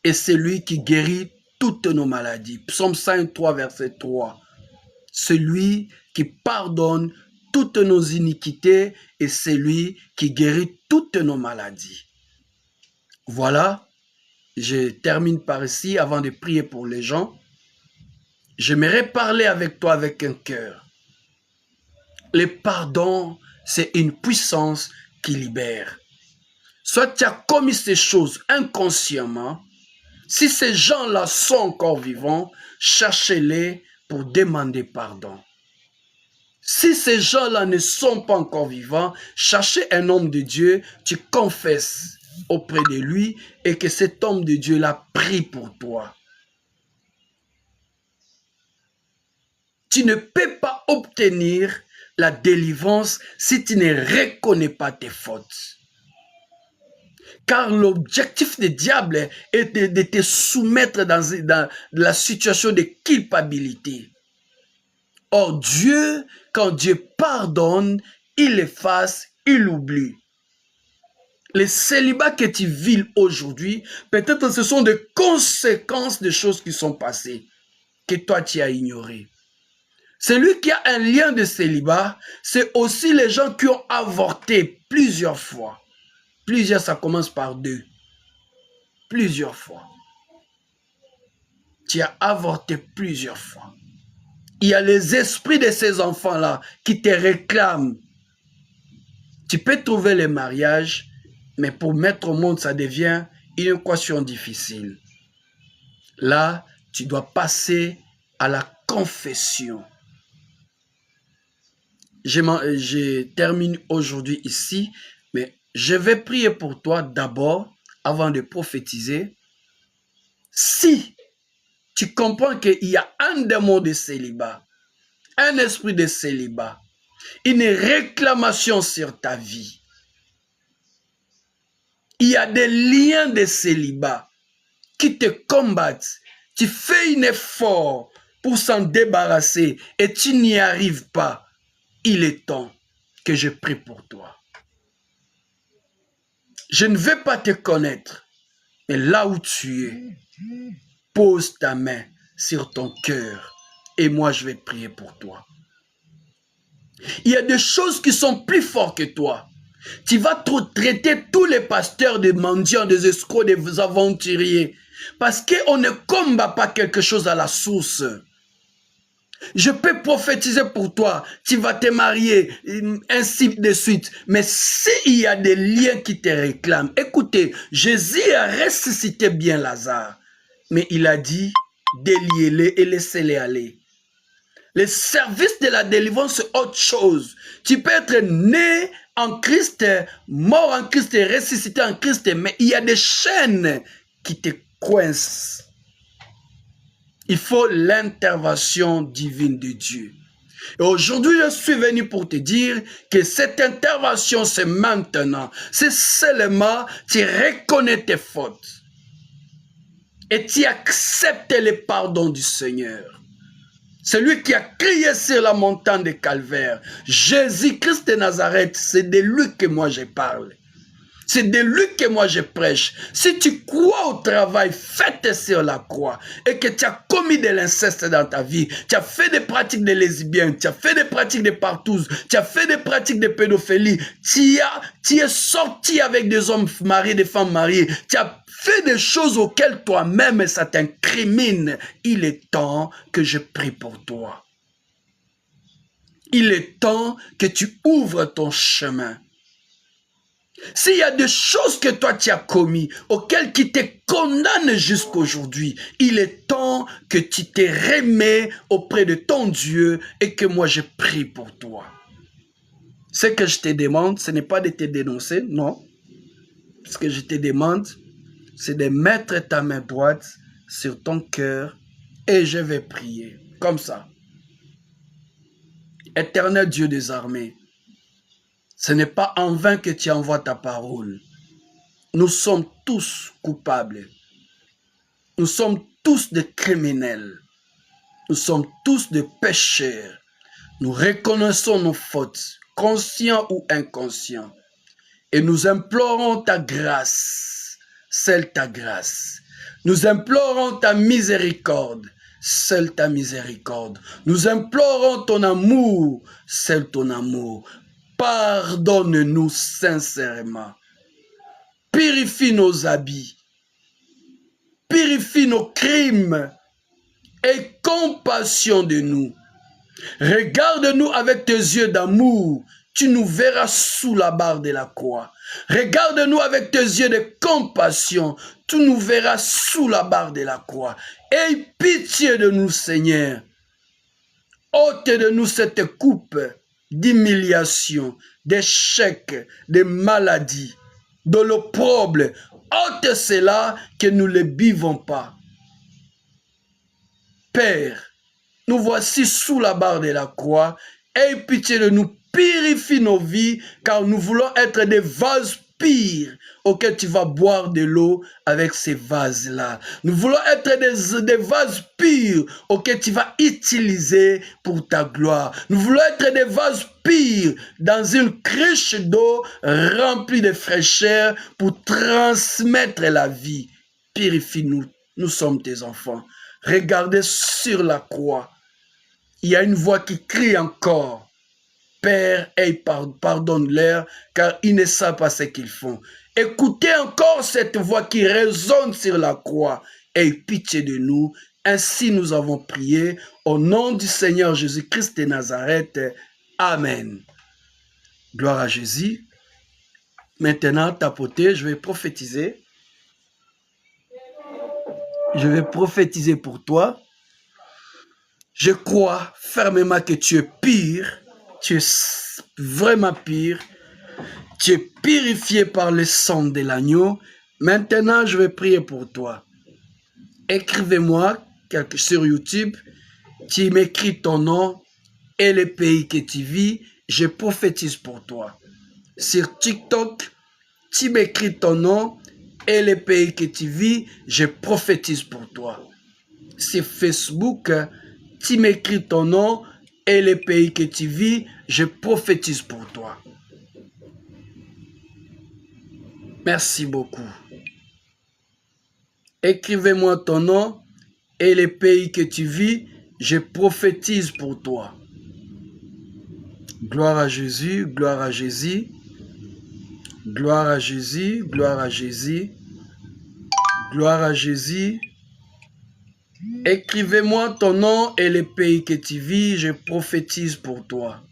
et c'est lui qui guérit toutes nos maladies. Psaume 103, verset 3. Celui qui pardonne toutes nos iniquités et c'est lui qui guérit toutes nos maladies. Voilà, je termine par ici avant de prier pour les gens. J'aimerais parler avec toi avec un cœur. Le pardon, c'est une puissance qui libère. Soit tu as commis ces choses inconsciemment, si ces gens-là sont encore vivants, cherchez-les pour demander pardon. Si ces gens-là ne sont pas encore vivants, cherchez un homme de Dieu, tu confesses auprès de lui et que cet homme de Dieu-là prie pour toi. Tu ne peux pas obtenir la délivrance si tu ne reconnais pas tes fautes. Car l'objectif du diable est de te soumettre dans la situation de culpabilité. Or Dieu, quand Dieu pardonne, il efface, il oublie. Les célibats que tu vis aujourd'hui, peut-être ce sont des conséquences de choses qui sont passées, que toi tu as ignorées. Celui qui a un lien de célibat, c'est aussi les gens qui ont avorté plusieurs fois. Plusieurs, ça commence par 2. Plusieurs fois. Tu as avorté plusieurs fois. Il y a les esprits de ces enfants-là qui te réclament. Tu peux trouver le mariage, mais pour mettre au monde, ça devient une équation difficile. Là, tu dois passer à la confession. Je termine aujourd'hui ici, mais je vais prier pour toi d'abord, avant de prophétiser. Si tu comprends qu'il y a un démon de célibat, un esprit de célibat, une réclamation sur ta vie, il y a des liens de célibat qui te combattent, tu fais un effort pour s'en débarrasser et tu n'y arrives pas, il est temps que je prie pour toi. Je ne vais pas te connaître, mais là où tu es, pose ta main sur ton cœur et moi je vais prier pour toi. Il y a des choses qui sont plus fortes que toi. Tu vas traiter tous les pasteurs des mendiants, des escrocs, des aventuriers, parce qu'on ne combat pas quelque chose à la source. Je peux prophétiser pour toi, tu vas te marier, ainsi de suite. Mais s'il y a des liens qui te réclament, écoutez, Jésus a ressuscité bien Lazare, mais il a dit, déliez-les et laissez-les aller. Le service de la délivrance, c'est autre chose. Tu peux être né en Christ, mort en Christ et ressuscité en Christ, mais il y a des chaînes qui te coincent. Il faut l'intervention divine de Dieu. Et aujourd'hui, je suis venu pour te dire que cette intervention, c'est maintenant. C'est seulement, tu reconnais tes fautes. Et tu acceptes le pardon du Seigneur. Celui qui a crié sur la montagne de Calvaire, Jésus-Christ de Nazareth, c'est de lui que moi je parle. C'est de lui que moi je prêche. Si tu crois au travail fait sur la croix et que tu as commis de l'inceste dans ta vie, tu as fait des pratiques de lesbiennes, tu as fait des pratiques de partouzes, tu as fait des pratiques de pédophilie, tu es sorti avec des hommes mariés, des femmes mariées, tu as fait des choses auxquelles toi-même ça t'incrimine, il est temps que je prie pour toi. Il est temps que tu ouvres ton chemin. S'il y a des choses que toi tu as commis, auxquelles qui te condamnent jusqu'aujourd'hui, il est temps que tu te remets auprès de ton Dieu et que moi je prie pour toi. Ce que je te demande, ce n'est pas de te dénoncer, non. Ce que je te demande, c'est de mettre ta main droite sur ton cœur et je vais prier. Comme ça. Éternel Dieu des armées, ce n'est pas en vain que tu envoies ta parole. Nous sommes tous coupables. Nous sommes tous des criminels. Nous sommes tous des pécheurs. Nous reconnaissons nos fautes, conscients ou inconscients. Et nous implorons ta grâce, seule ta grâce. Nous implorons ta miséricorde, seule ta miséricorde. Nous implorons ton amour, seul ton amour. Pardonne-nous sincèrement. Purifie nos habits. Purifie nos crimes. Aie compassion de nous. Regarde-nous avec tes yeux d'amour. Tu nous verras sous la barre de la croix. Regarde-nous avec tes yeux de compassion. Tu nous verras sous la barre de la croix. Aie pitié de nous, Seigneur. Ôte de nous cette coupe d'humiliation, d'échecs, de maladies, de l'opprobre. Ôte cela que nous ne buvons pas. Père, nous voici sous la barre de la croix. Aie pitié de nous, purifie nos vies, car nous voulons être des vases purs auxquels tu vas boire de l'eau avec ces vases-là. Nous voulons être des vases purs auxquels tu vas utiliser pour ta gloire. Nous voulons être des vases purs dans une cruche d'eau remplie de fraîcheur pour transmettre la vie. Purifie-nous, nous sommes tes enfants. Regardez sur la croix. Il y a une voix qui crie encore. Père, pardonne-leur, car ils ne savent pas ce qu'ils font. Écoutez encore cette voix qui résonne sur la croix. Aie pitié de nous, Ainsi nous avons prié au nom du Seigneur Jésus-Christ de Nazareth. Amen. Gloire à Jésus. Maintenant, tapoter, je vais prophétiser. Je vais prophétiser pour toi. Je crois fermement que tu es pire. Tu es vraiment pire. Tu es purifié par le sang de l'agneau. Maintenant, je vais prier pour toi. Écrivez-moi sur YouTube. Tu m'écris ton nom et le pays que tu vis. Je prophétise pour toi. Sur TikTok, tu m'écris ton nom et le pays que tu vis. Je prophétise pour toi. Sur Facebook, tu m'écris ton nom et le pays que tu vis. Je prophétise pour toi. Merci beaucoup. Écrivez-moi ton nom et le pays que tu vis. Je prophétise pour toi. Gloire à Jésus, gloire à Jésus. Gloire à Jésus, gloire à Jésus. Gloire à Jésus. Écrivez-moi ton nom et le pays que tu vis. Je prophétise pour toi.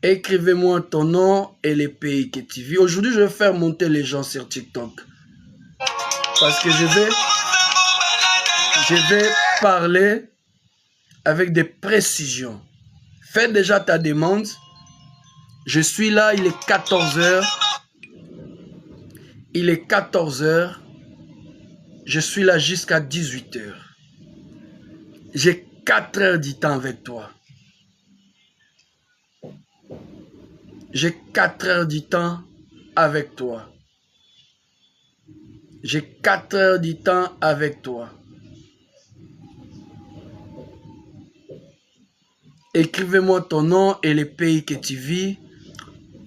Écrivez-moi ton nom et le pays que tu vis. Aujourd'hui, je vais faire monter les gens sur TikTok. Parce que je vais parler avec des précisions. Fais déjà ta demande. Je suis là, il est 14 h. Il est 14 h. Je suis là jusqu'à 18 h. J'ai 4 heures du temps avec toi. J'ai 4 heures du temps avec toi. J'ai 4 heures du temps avec toi. Écrivez-moi ton nom et le pays que tu vis.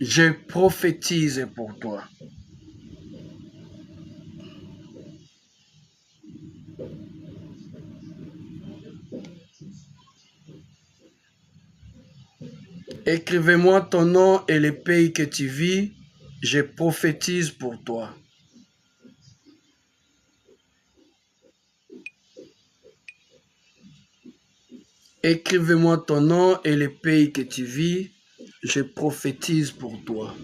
Je prophétise pour toi. Écrivez-moi ton nom et le pays que tu vis. Je prophétise pour toi. Écrivez-moi ton nom et le pays que tu vis. Je prophétise pour toi.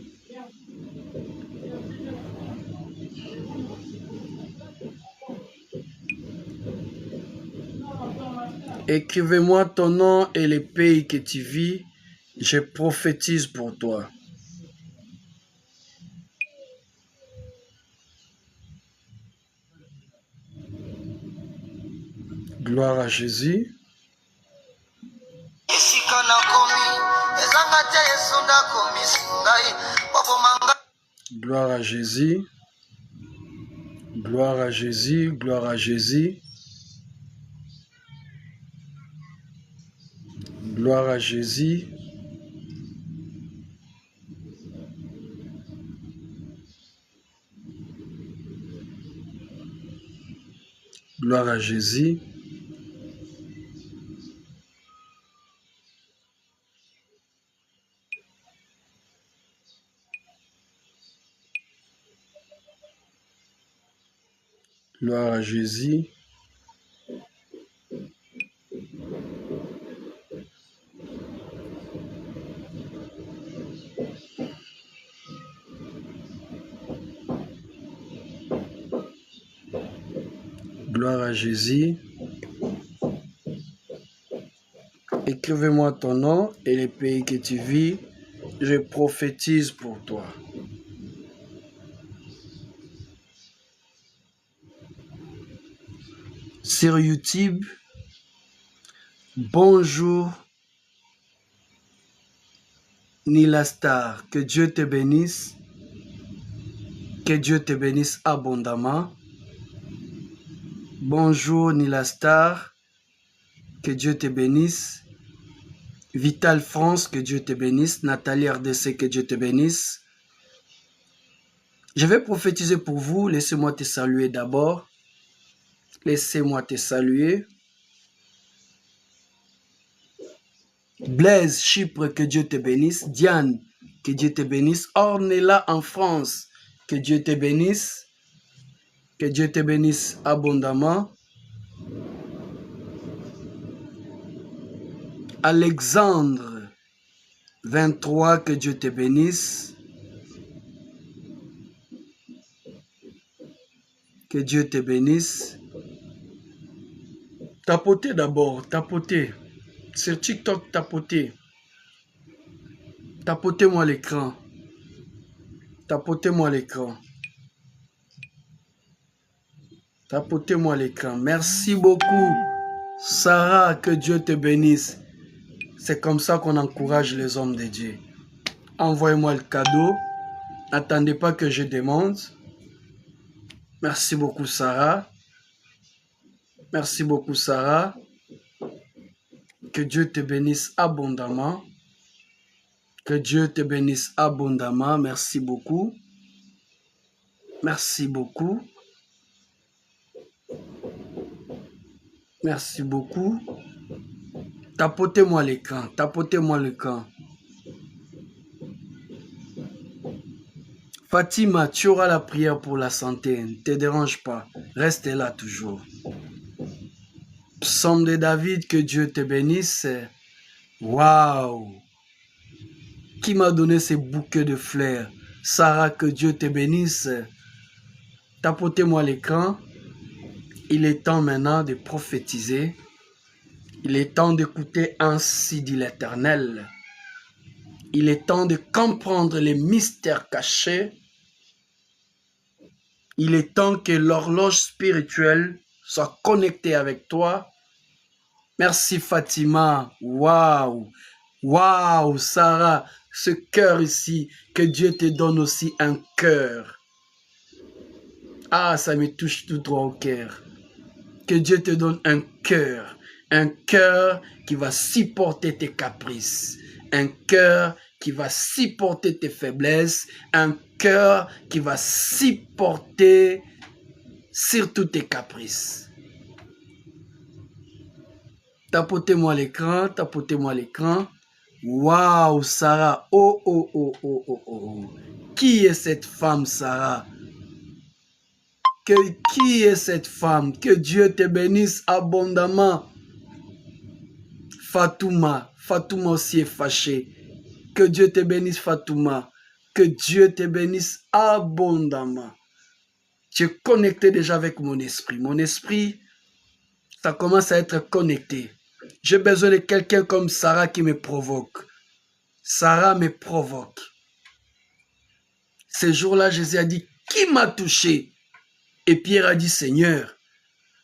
Écrivez-moi ton nom et le pays que tu vis. Je prophétise pour toi. Gloire à Jésus. Gloire à Jésus. Gloire à Jésus. Gloire à Jésus. Gloire à Jésus. Gloire à Jésus. Gloire à Jésus. Gloire à Jésus. Écrivez-moi ton nom et le pays que tu vis. Je prophétise pour toi. Sur YouTube, bonjour Nilastar, que Dieu te bénisse. Que Dieu te bénisse abondamment. Bonjour Nilastar, que Dieu te bénisse. Vital France, que Dieu te bénisse. Nathalie RDC, que Dieu te bénisse. Je vais prophétiser pour vous. Laissez-moi te saluer d'abord. Laissez-moi te saluer. Blaise Chypre, que Dieu te bénisse. Diane, que Dieu te bénisse. Ornella en France, que Dieu te bénisse. Que Dieu te bénisse abondamment. Alexandre 23, que Dieu te bénisse. Que Dieu te bénisse. Tapotez d'abord, tapotez. Sur TikTok, tapotez. Tapotez-moi l'écran. Tapotez-moi l'écran. Tapotez-moi l'écran. Merci beaucoup, Sarah, que Dieu te bénisse. C'est comme ça qu'on encourage les hommes de Dieu. Envoyez-moi le cadeau. N'attendez pas que je demande. Merci beaucoup, Sarah. Merci beaucoup, Sarah. Que Dieu te bénisse abondamment. Que Dieu te bénisse abondamment. Merci beaucoup. Merci beaucoup. Merci beaucoup. Tapotez-moi l'écran. Tapotez-moi l'écran. Fatima, tu auras la prière pour la santé. Ne te dérange pas. Reste là toujours. Psaume de David, que Dieu te bénisse. Waouh! Qui m'a donné ces bouquets de fleurs? Sarah, que Dieu te bénisse. Tapotez-moi l'écran. Il est temps maintenant de prophétiser. Il est temps d'écouter ainsi dit l'Éternel. Il est temps de comprendre les mystères cachés. Il est temps que l'horloge spirituelle soit connectée avec toi. Merci Fatima. Waouh! Waouh, Sarah, ce cœur ici, que Dieu te donne aussi un cœur. Ah, ça me touche tout droit au cœur. Que Dieu te donne un cœur qui va supporter tes caprices, un cœur qui va supporter tes faiblesses, un cœur qui va supporter surtout tes caprices. Tapotez-moi l'écran, tapotez-moi l'écran. Waouh, Sarah, oh, oh, oh, oh, oh, oh. Qui est cette femme, Sarah? Qui est cette femme? Que Dieu te bénisse abondamment. Fatouma, Fatouma aussi est fâchée. Que Dieu te bénisse, Fatouma. Que Dieu te bénisse abondamment. Tu es connecté déjà avec mon esprit. Mon esprit, ça commence à être connecté. J'ai besoin de quelqu'un comme Sarah qui me provoque. Sarah me provoque. Ce jour-là, Jésus a dit, qui m'a touché? Et Pierre a dit, Seigneur,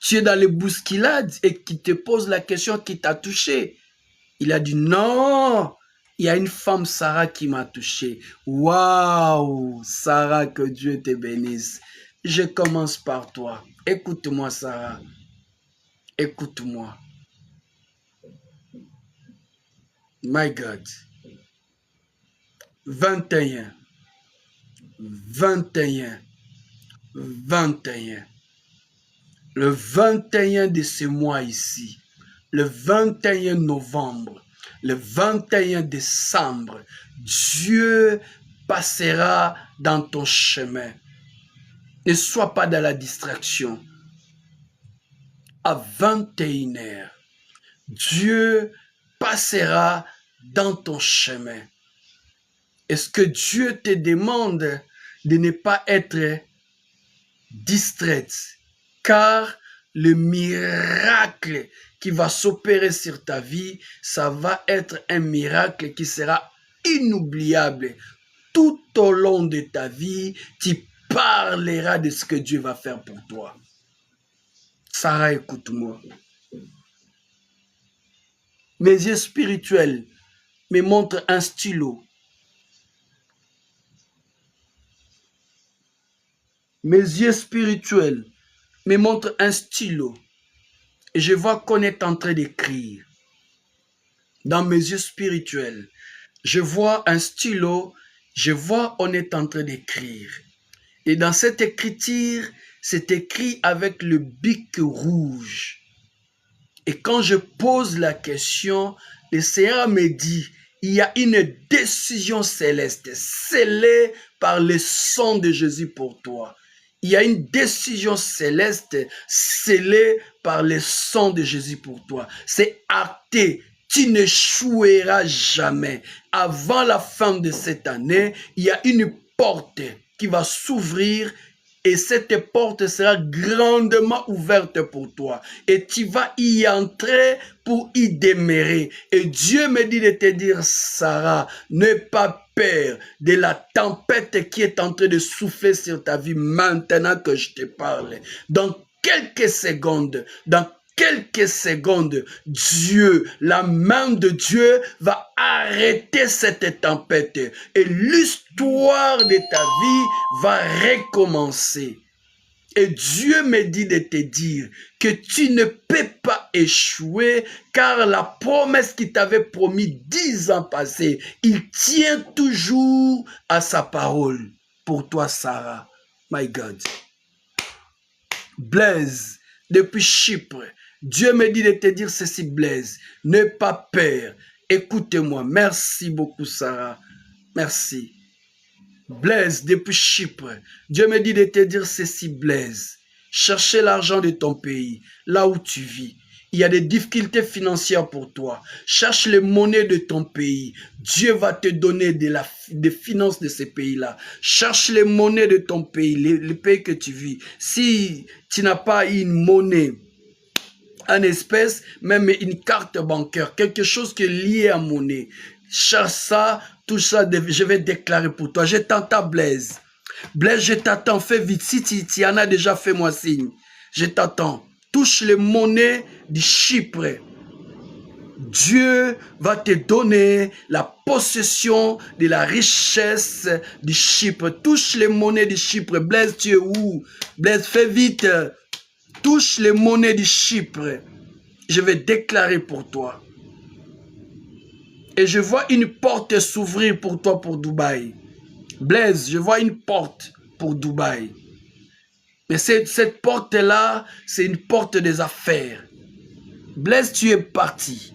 tu es dans les bousculades et qui te pose la question qui t'a touché. Il a dit, non, il y a une femme, Sarah, qui m'a touché. Waouh, Sarah, que Dieu te bénisse. Je commence par toi. Écoute-moi, Sarah. Écoute-moi. My God. 21. 21. 21. Le 21 de ce mois ici, le 21 novembre, le 21 décembre, Dieu passera dans ton chemin. Ne sois pas dans la distraction. À 21h, Dieu passera dans ton chemin. Est-ce que Dieu te demande de ne pas être distraite? Car le miracle qui va s'opérer sur ta vie, ça va être un miracle qui sera inoubliable. Tout au long de ta vie, tu parleras de ce que Dieu va faire pour toi. Sarah, écoute-moi. Mes yeux spirituels me montrent un stylo. Mes yeux spirituels me montrent un stylo. Et je vois qu'on est en train d'écrire. Dans mes yeux spirituels, je vois un stylo, je vois on est en train d'écrire. Et dans cette écriture, c'est écrit avec le bic rouge. Et quand je pose la question, le Seigneur me dit, il y a une décision céleste scellée par le sang de Jésus pour toi. Il y a une décision céleste scellée par le sang de Jésus pour toi. C'est acté. Tu n'échoueras jamais. Avant la fin de cette année, il y a une porte qui va s'ouvrir et cette porte sera grandement ouverte pour toi. Et tu vas y entrer pour y demeurer. Et Dieu me dit de te dire, Sarah, n'aie pas peur de la tempête qui est en train de souffler sur ta vie maintenant que je te parle. Dans quelques secondes, Dieu, la main de Dieu va arrêter cette tempête et l'histoire de ta vie va recommencer. Et Dieu me dit de te dire que tu ne peux pas échouer car la promesse qu'il t'avait promis 10 ans passés, il tient toujours à sa parole. Pour toi, Sarah, my God. Blaise, depuis Chypre, Dieu me dit de te dire ceci, Blaise. N'aie pas peur. Écoutez-moi. Merci beaucoup, Sarah. Merci. Blaise, depuis Chypre, Dieu me dit de te dire ceci, Blaise. Cherchez l'argent de ton pays, là où tu vis. Il y a des difficultés financières pour toi. Cherche les monnaies de ton pays. Dieu va te donner des finances de ces pays-là. Cherche les monnaies de ton pays, le pays que tu vis. Si tu n'as pas une monnaie en espèces, même une carte bancaire, quelque chose qui est lié à monnaie, cherche ça, tout ça, je vais déclarer pour toi. Je t'entends, Blaise. Blaise, je t'attends, fais vite. Si tu en as déjà, fais-moi signe. Je t'attends. Touche les monnaies du Chypre. Dieu va te donner la possession de la richesse du Chypre. Touche les monnaies du Chypre. Blaise, tu es où? Blaise, fais vite. Touche les monnaies du Chypre. Je vais déclarer pour toi. Et je vois une porte s'ouvrir pour toi pour Dubaï. Blaise, je vois une porte pour Dubaï. Mais cette porte-là, c'est une porte des affaires. Blaise, tu es parti.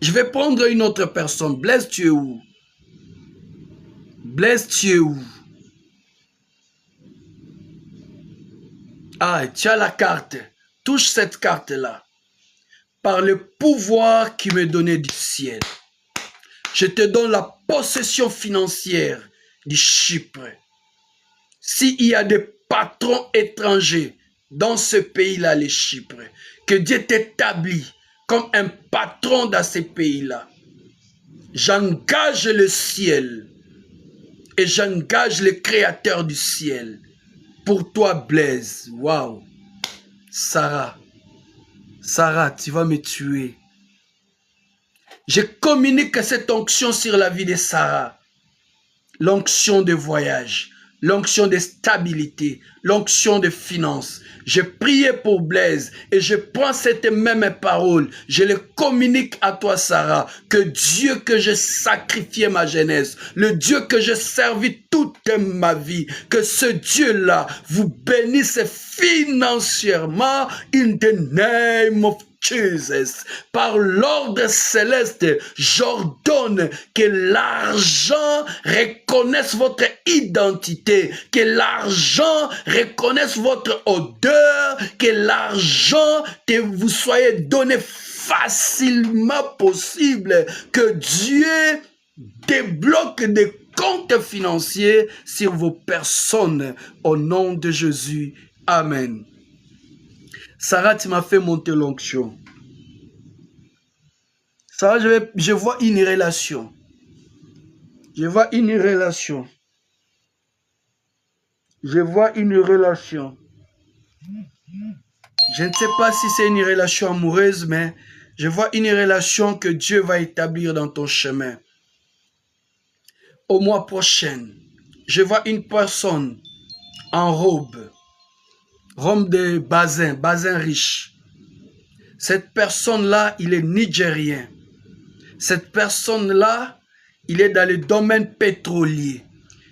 Je vais prendre une autre personne. Blaise, tu es où? Blaise, tu es où? Ah, tu as la carte. Touche cette carte-là. Par le pouvoir qui m'est donné du ciel, je te donne la possession financière du Chypre. S'il y a des patrons étrangers dans ce pays-là, les Chypre, que Dieu t'établit comme un patron dans ces pays-là, j'engage le ciel et j'engage le créateur du ciel. Pour toi, Blaise, waouh, Sarah, tu vas me tuer. Je communique cette onction sur la vie de Sarah. L'onction de voyage, l'onction de stabilité, l'onction de finances. Je priais pour Blaise et je prends cette même parole. Je le communique à toi, Sarah, que Dieu que j'ai sacrifié ma jeunesse, le Dieu que j'ai servi toute ma vie, que ce Dieu-là vous bénisse financièrement in the name of Jesus. Par l'ordre céleste, j'ordonne que l'argent reconnaisse votre identité, que l'argent reconnaisse votre odeur, que l'argent que vous soyez donné facilement possible, que Dieu débloque des comptes financiers sur vos personnes au nom de Jésus. Amen. Sarah, tu m'as fait monter l'onction. Sarah, je vois une relation. Je vois une relation. Je vois une relation. Je ne sais pas si c'est une relation amoureuse, mais je vois une relation que Dieu va établir dans ton chemin. Au mois prochain, je vois une personne en robe de basin riche. Cette personne-là, il est nigérien. Cette personne-là, il est dans le domaine pétrolier.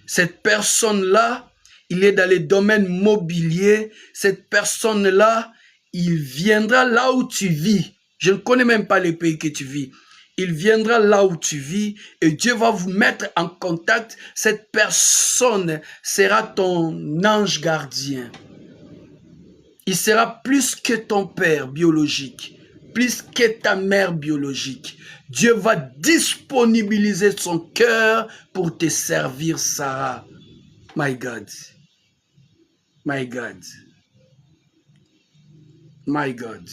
Cette personne-là, il est dans le domaine mobilier. Cette personne-là, il viendra là où tu vis. Je ne connais même pas le pays que tu vis. il viendra là où tu vis et Dieu va vous mettre en contact. Cette personne sera ton ange gardien. Il sera plus que ton père biologique, plus que ta mère biologique. Dieu va disponibiliser son cœur pour te servir, Sarah. My God. My God. My God.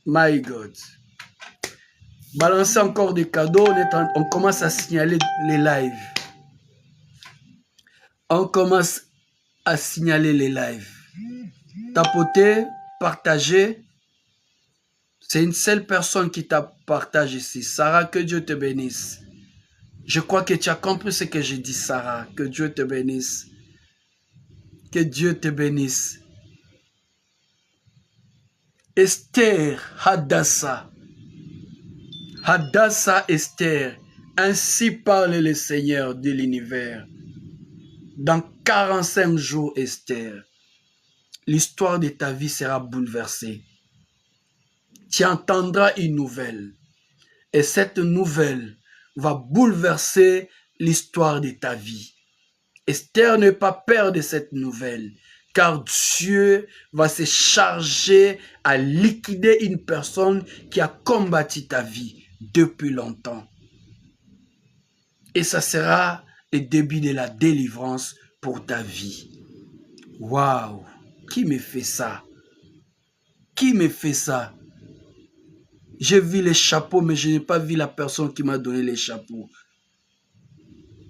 My God. Balancez encore des cadeaux, on commence à signaler les lives. On commence à signaler les lives. Tapotez, partagez. C'est une seule personne qui t'a partagé ici. Sarah, que Dieu te bénisse. Je crois que tu as compris ce que j'ai dit, Sarah. Que Dieu te bénisse. Que Dieu te bénisse. Esther Hadassah. Hadassah Esther. Ainsi parle le Seigneur de l'univers. Dans 45 jours, Esther, l'histoire de ta vie sera bouleversée. Tu entendras une nouvelle. Et cette nouvelle va bouleverser l'histoire de ta vie. Esther, n'aie pas peur de cette nouvelle, car Dieu va se charger à liquider une personne qui a combattu ta vie depuis longtemps. Et ça sera le début de la délivrance pour ta vie. Waouh! Qui me fait ça? Qui me fait ça? J'ai vu les chapeaux, mais je n'ai pas vu la personne qui m'a donné les chapeaux.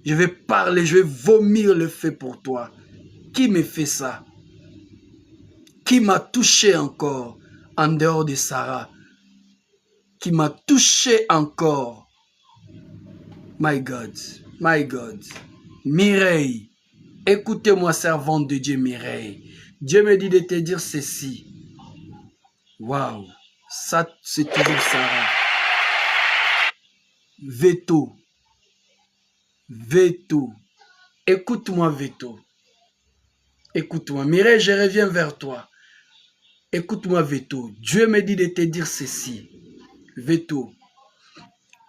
Je vais parler, je vais vomir le feu pour toi. Qui me fait ça? Qui m'a touché encore en dehors de Sarah? Qui m'a touché encore? My God, my God. Mireille, écoutez-moi, servante de Dieu Mireille. Dieu me dit de te dire ceci. Waouh, ça c'est toujours Sarah. Veto. Veto. Écoute-moi, Veto. Écoute-moi. Mireille, je reviens vers toi. Écoute-moi, Veto. Dieu me dit de te dire ceci. Veto.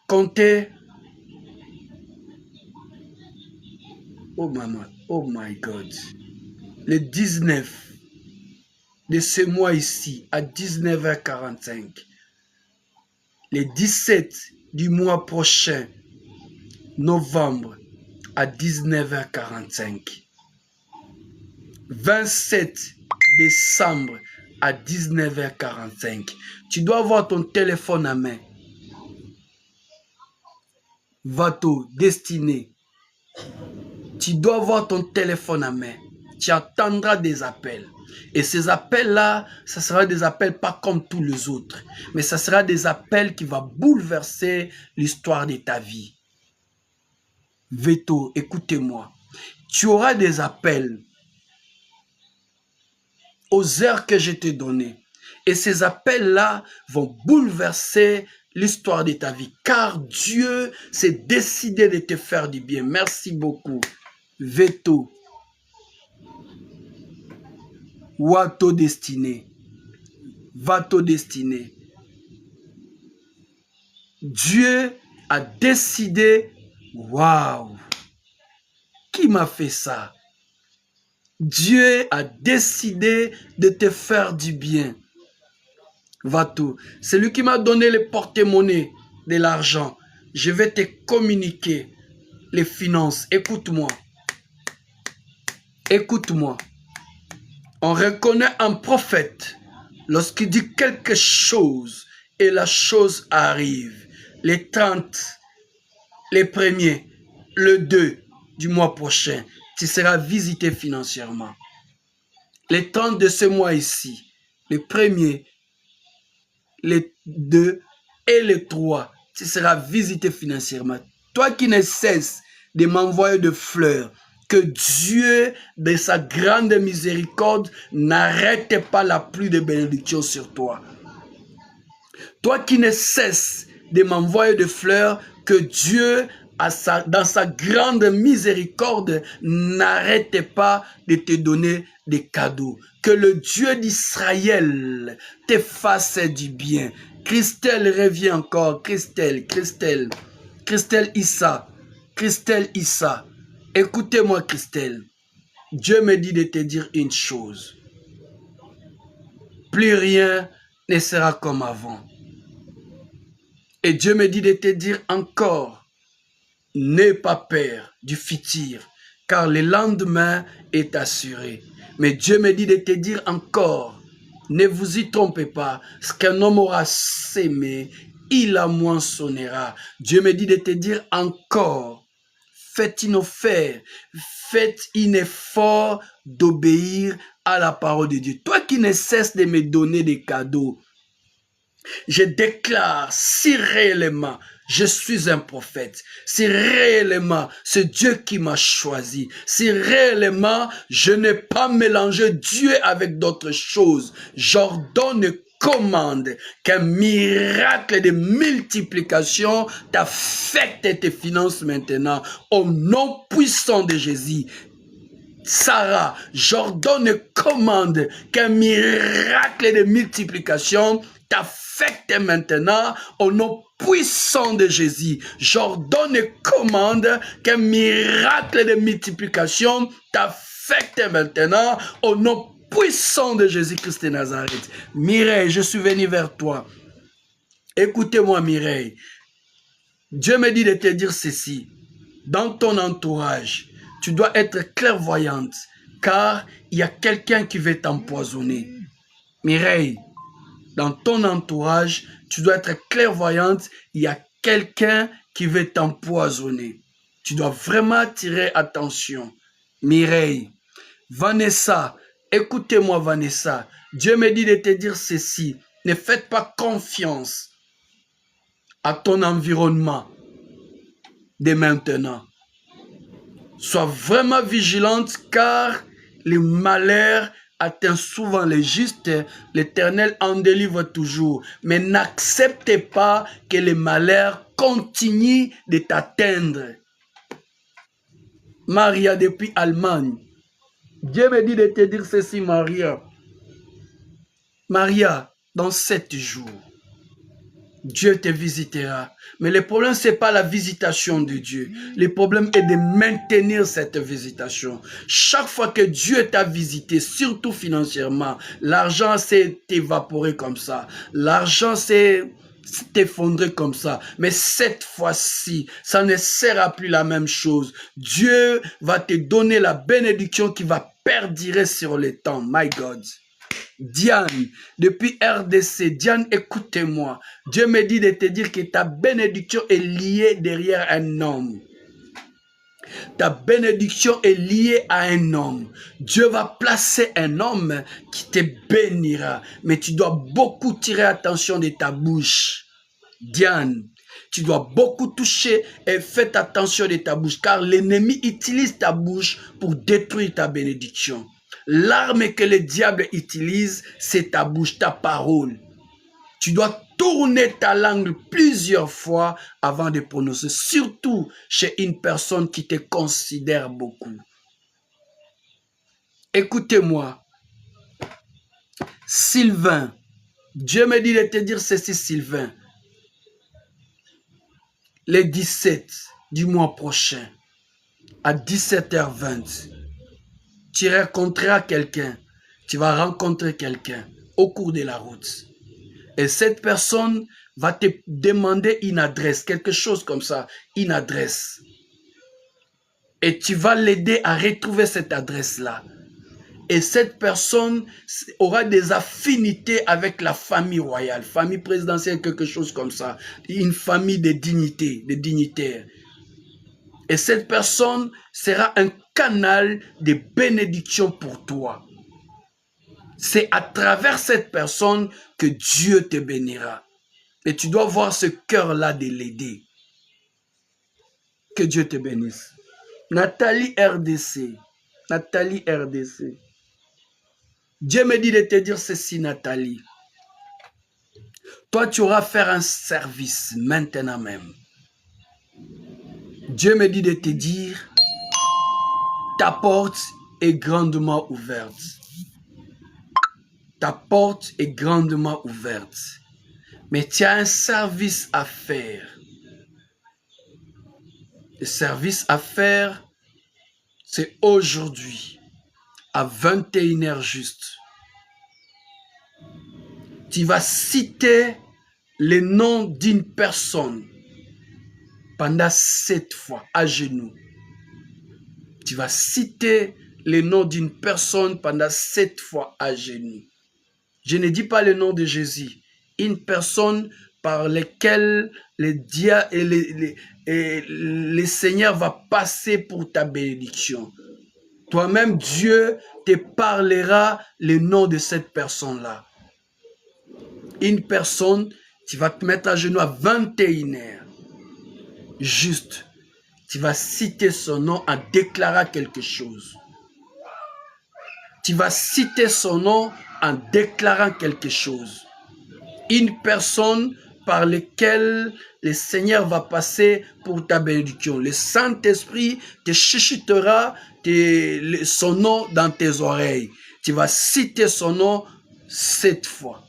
Comptez. Oh maman. Oh my God. Le 19 de ce mois ici à 19h45. Le 17 du mois prochain, novembre, à 19h45. 27 décembre à 19h45. Tu dois avoir ton téléphone à main. Vato, destiné. Tu dois avoir ton téléphone à main. Tu attendras des appels. Et ces appels-là, ça sera des appels pas comme tous les autres. Mais ça sera des appels qui vont bouleverser l'histoire de ta vie. Veto, écoutez-moi. Tu auras des appels aux heures que je t'ai données. Et ces appels-là vont bouleverser l'histoire de ta vie. Car Dieu s'est décidé de te faire du bien. Merci beaucoup. Veto. Wato destiné. Vato destiné. Dieu a décidé. Waouh! Qui m'a fait ça? Dieu a décidé de te faire du bien. Vato, c'est lui qui m'a donné le porte-monnaie de l'argent. Je vais te communiquer les finances. Écoute-moi. Écoute-moi. On reconnaît un prophète lorsqu'il dit quelque chose et la chose arrive. Les 30, les premiers, le 2 du mois prochain, tu seras visité financièrement. Les 30 de ce mois ici, les premiers, les 2 et les 3, tu seras visité financièrement. Toi qui ne cesses de m'envoyer de fleurs, que Dieu, de sa grande miséricorde, n'arrête pas la pluie de bénédiction sur toi. Toi qui ne cesses de m'envoyer de fleurs, que Dieu dans sa grande miséricorde, n'arrête pas de te donner des cadeaux. Que le Dieu d'Israël te fasse du bien. Christelle revient encore. Christelle Issa. Christelle Issa. Écoutez-moi, Christelle. Dieu me dit de te dire une chose. Plus rien ne sera comme avant. Et Dieu me dit de te dire encore, n'aie pas peur du futur, car le lendemain est assuré. Mais Dieu me dit de te dire encore, ne vous y trompez pas, ce qu'un homme aura sémé, il la moissonnera. Dieu me dit de te dire encore, faites une offre, faites un effort d'obéir à la parole de Dieu. Toi qui ne cesses de me donner des cadeaux, je déclare, si réellement je suis un prophète, si réellement c'est Dieu qui m'a choisi, si réellement je n'ai pas mélangé Dieu avec d'autres choses, j'ordonne commande qu'un miracle de multiplication t'affecte tes finances maintenant, au nom puissant de Jésus. Sarah, j'ordonne commande qu'un miracle de multiplication t'affecte maintenant au nom puissant de Jésus. J'ordonne commande qu'un miracle de multiplication t'affecte maintenant au nom puissant de Jésus-Christ de Nazareth. Mireille, je suis venu vers toi. Écoutez-moi, Mireille. Dieu me dit de te dire ceci. Dans ton entourage, tu dois être clairvoyante, car il y a quelqu'un qui veut t'empoisonner. Mireille, dans ton entourage, tu dois être clairvoyante, il y a quelqu'un qui veut t'empoisonner. Tu dois vraiment attirer attention. Mireille, Vanessa, écoutez-moi Vanessa, Dieu me dit de te dire ceci, ne faites pas confiance à ton environnement dès maintenant. Sois vraiment vigilante car le malheur atteint souvent les justes, l'Éternel en délivre toujours. Mais n'acceptez pas que le malheur continue de t'atteindre. Maria depuis Allemagne. Dieu me dit de te dire ceci, Maria. Maria, dans 7 jours, Dieu te visitera. Mais le problème, ce n'est pas la visitation de Dieu. Le problème est de maintenir cette visitation. Chaque fois que Dieu t'a visité, surtout financièrement, l'argent s'est évaporé comme ça. L'argent s'est effondré comme ça. Mais cette fois-ci, ça ne sera plus la même chose. Dieu va te donner la bénédiction qui va perdurer sur le temps. My God. Diane, depuis RDC, Diane, écoutez-moi. Dieu me dit de te dire que ta bénédiction est liée derrière un homme. Ta bénédiction est liée à un homme. Dieu va placer un homme qui te bénira. Mais tu dois beaucoup tirer attention de ta bouche. Diane, tu dois beaucoup toucher et faites attention de ta bouche. Car l'ennemi utilise ta bouche pour détruire ta bénédiction. L'arme que le diable utilise, c'est ta bouche, ta parole. Tu dois tourner ta langue plusieurs fois avant de prononcer, surtout chez une personne qui te considère beaucoup. Écoutez-moi, Sylvain, Dieu me dit de te dire ceci, Sylvain. Le 17 du mois prochain, à 17h20, tu rencontreras quelqu'un, tu vas rencontrer quelqu'un au cours de la route. Et cette personne va te demander une adresse, quelque chose comme ça, une adresse. Et tu vas l'aider à retrouver cette adresse-là. Et cette personne aura des affinités avec la famille royale, famille présidentielle, quelque chose comme ça. Une famille de dignité, de dignitaires. Et cette personne sera un canal de bénédiction pour toi. C'est à travers cette personne que Dieu te bénira. Et tu dois voir ce cœur-là de l'aider. Que Dieu te bénisse. Nathalie RDC. Nathalie RDC. Dieu me dit de te dire ceci, Nathalie. Toi, tu auras à faire un service maintenant même. Dieu me dit de te dire, ta porte est grandement ouverte. Ta porte est grandement ouverte. Mais tu as un service à faire. Le service à faire, c'est aujourd'hui, à 21h juste. Tu vas citer le nom d'une personne pendant 7 fois à genoux. Tu vas citer le nom d'une personne pendant 7 fois à genoux. Je ne dis pas le nom de Jésus. Une personne par laquelle le Seigneur va passer pour ta bénédiction. Toi-même, Dieu te parlera le nom de cette personne-là. Une personne, tu vas te mettre à genoux à 21h. Juste, tu vas citer son nom en déclarant quelque chose. Tu vas citer son nom en déclarant quelque chose. Une personne par laquelle le Seigneur va passer pour ta bénédiction. Le Saint-Esprit te chuchotera son nom dans tes oreilles. Tu vas citer son nom 7 fois.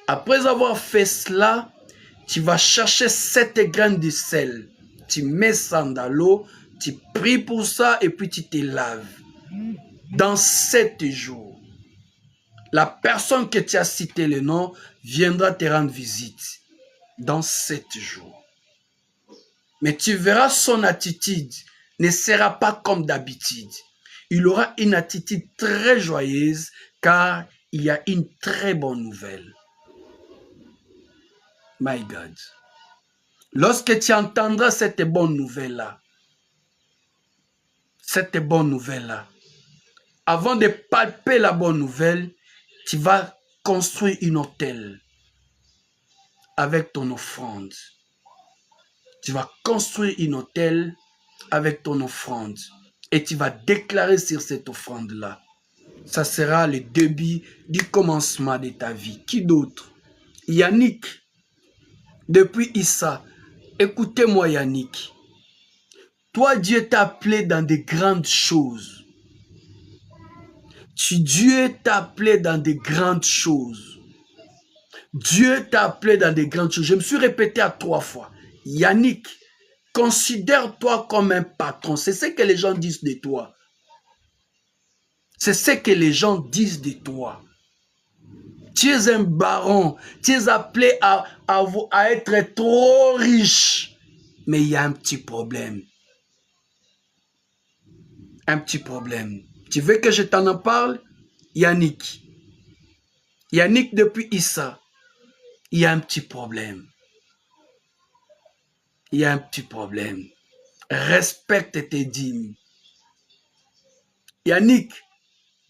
Après avoir fait cela, tu vas chercher 7 graines de sel. Tu mets ça dans l'eau, tu pries pour ça et puis tu te laves. Dans 7 jours, la personne que tu as cité le nom viendra te rendre visite. Dans 7 jours. Mais tu verras son attitude ne sera pas comme d'habitude. Il aura une attitude très joyeuse car il y a une très bonne nouvelle. My God. Lorsque tu entendras cette bonne nouvelle-là, avant de palper la bonne nouvelle, tu vas construire un hôtel avec ton offrande. Tu vas construire un hôtel avec ton offrande et tu vas déclarer sur cette offrande-là. Ça sera le début du commencement de ta vie. Qui d'autre? Yannick, depuis Issa. Écoutez-moi Yannick. Toi, Dieu t'a appelé dans de grandes choses. Dieu t'a appelé dans de grandes choses. Dieu t'a appelé dans de grandes choses. Je me suis répété à 3 fois. Yannick, considère-toi comme un patron. C'est ce que les gens disent de toi. C'est ce que les gens disent de toi. Tu es un baron. Tu es appelé à être trop riche. Mais il y a un petit problème. Un petit problème. Tu veux que je t'en en parle? Yannick. Yannick depuis Issa. Il y a un petit problème. Il y a un petit problème. Respecte tes dîmes. Yannick,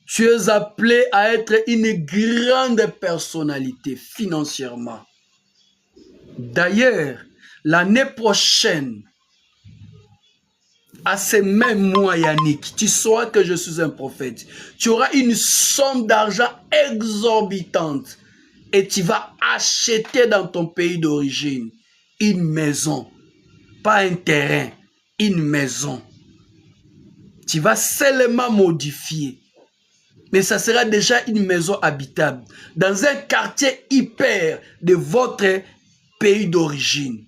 tu es appelé à être une grande personnalité financièrement. D'ailleurs, l'année prochaine, à ces mêmes mois, Yannick, tu sauras que je suis un prophète. Tu auras une somme d'argent exorbitante et tu vas acheter dans ton pays d'origine une maison. Pas un terrain, une maison. Tu vas seulement modifier. Mais ça sera déjà une maison habitable. Dans un quartier hyper de votre pays d'origine.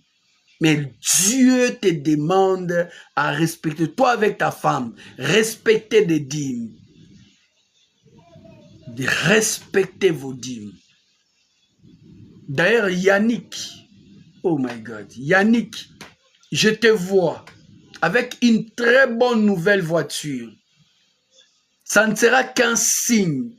Mais Dieu te demande à respecter, toi avec ta femme, respecter des dîmes. De respecter vos dîmes. D'ailleurs, Yannick, oh my God, Yannick, je te vois avec une très bonne nouvelle voiture. Ça ne sera qu'un signe.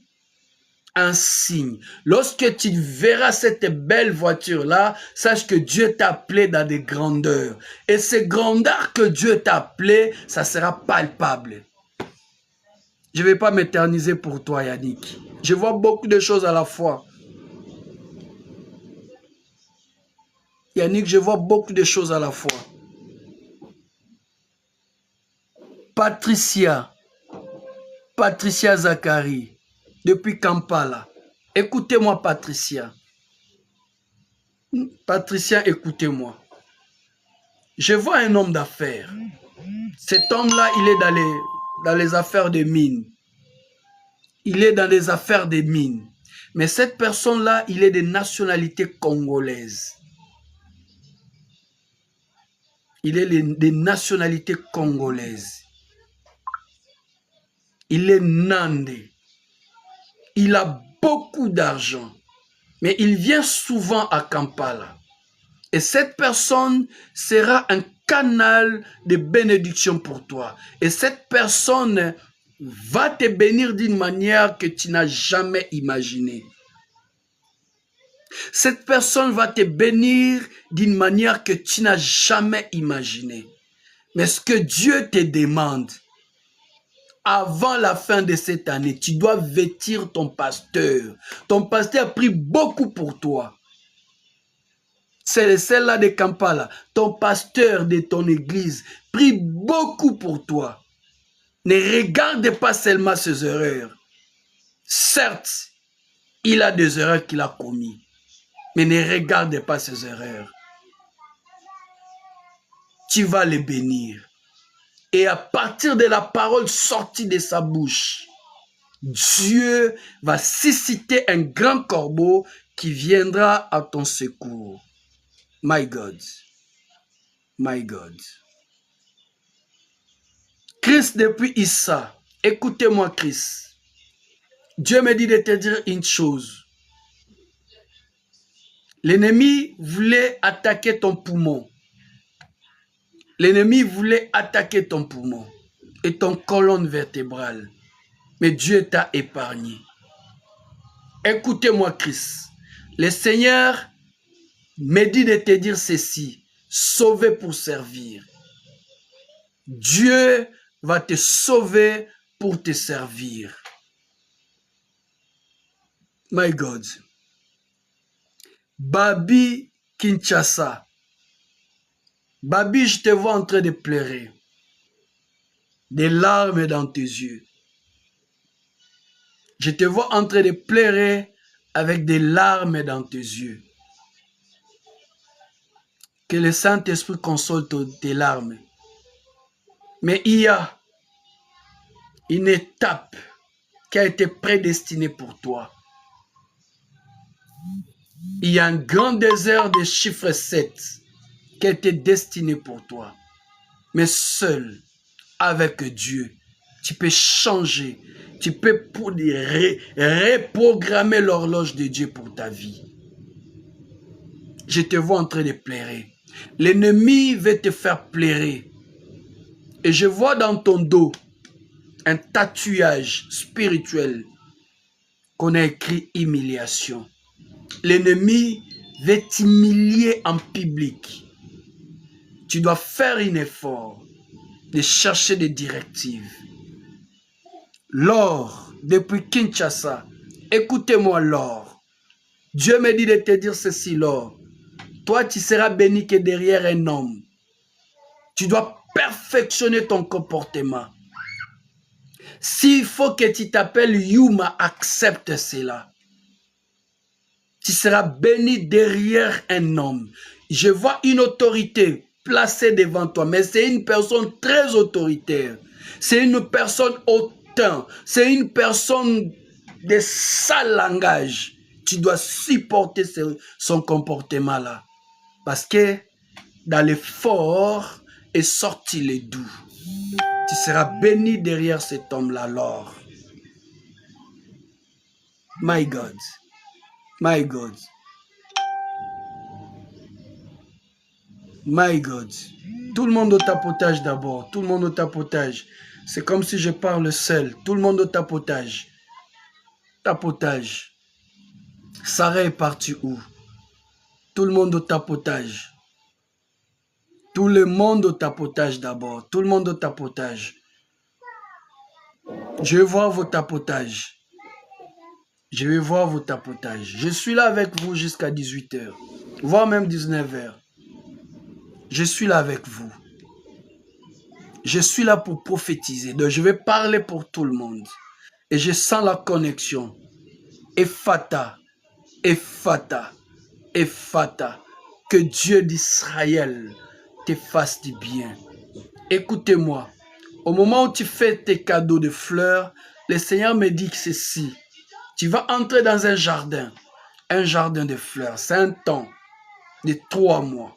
Un signe. Lorsque tu verras cette belle voiture-là, sache que Dieu t'a appelé dans des grandeurs. Et ces grandeurs que Dieu t'a appelé, ça sera palpable. Je ne vais pas m'éterniser pour toi, Yannick. Je vois beaucoup de choses à la fois. Yannick, je vois beaucoup de choses à la fois. Patricia Zachary, depuis Kampala. Écoutez-moi, Patricia. Patricia, écoutez-moi. Je vois un homme d'affaires. Cet homme-là, il est dans les affaires de mines. Il est dans les affaires des mines. Mais cette personne-là, il est de nationalité congolaise. Il est de nationalité congolaise. Il est nandé. Il a beaucoup d'argent. Mais il vient souvent à Kampala. Et cette personne sera un canal de bénédiction pour toi. Et cette personne va te bénir d'une manière que tu n'as jamais imaginée. Cette personne va te bénir d'une manière que tu n'as jamais imaginée. Mais ce que Dieu te demande, avant la fin de cette année, tu dois vêtir ton pasteur. Ton pasteur a pris beaucoup pour toi. C'est celle-là de Kampala. Ton pasteur de ton église prie beaucoup pour toi. Ne regarde pas seulement ses erreurs. Certes, il a des erreurs qu'il a commises. Mais ne regarde pas ses erreurs. Tu vas les bénir. Et à partir de la parole sortie de sa bouche, Dieu va susciter un grand corbeau qui viendra à ton secours. My God. My God. Christ depuis Issa. Écoutez-moi, Christ. Dieu me dit de te dire une chose. L'ennemi voulait attaquer ton poumon. L'ennemi voulait attaquer ton poumon et ton colonne vertébrale. Mais Dieu t'a épargné. Écoutez-moi, Christ. Le Seigneur me dit de te dire ceci. Sauver pour servir. Dieu va te sauver pour te servir. My God. Babi Kinshasa. Babi, je te vois en train de pleurer. Des larmes dans tes yeux. Je te vois en train de pleurer avec des larmes dans tes yeux. Que le Saint-Esprit console tes larmes. Mais il y a une étape qui a été prédestinée pour toi. Il y a un grand désert de chiffre 7 qui a été destiné pour toi. Mais seul, avec Dieu, tu peux changer. Tu peux reprogrammer l'horloge de Dieu pour ta vie. Je te vois en train de pleurer. L'ennemi veut te faire pleurer. Et je vois dans ton dos un tatouage spirituel qu'on a écrit humiliation. L'ennemi veut t'humilier en public. Tu dois faire un effort de chercher des directives. Laure, depuis Kinshasa, écoutez-moi Laure. Dieu me dit de te dire ceci, Laure. Toi, tu seras béni que derrière un homme. Tu dois perfectionner ton comportement. S'il faut que tu t'appelles Yuma, accepte cela. Tu seras béni derrière un homme. Je vois une autorité placée devant toi, mais c'est une personne très autoritaire. C'est une personne hautain. C'est une personne de sale langage. Tu dois supporter son comportement-là. Parce que dans le fort est sorti le doux. Tu seras béni derrière cet homme-là, alors. My God. My God. My God. Tout le monde au tapotage d'abord. Tout le monde au tapotage. C'est comme si je parle seul. Tout le monde au tapotage. Tapotage. Sarah est parti où? Tout le monde au tapotage. Tout le monde au tapotage d'abord. Tout le monde au tapotage. Je vais voir vos tapotages. Je vais voir vos tapotages. Je suis là avec vous jusqu'à 18 h, voire même 19 h. Je suis là avec vous. Je suis là pour prophétiser. Donc je vais parler pour tout le monde. Et je sens la connexion. Ephata, Ephata, Ephata. Que Dieu d'Israël te fasse du bien. Écoutez-moi. Au moment où tu fais tes cadeaux de fleurs, le Seigneur me dit que ceci. Tu vas entrer dans un jardin de fleurs. C'est un temps de 3 mois.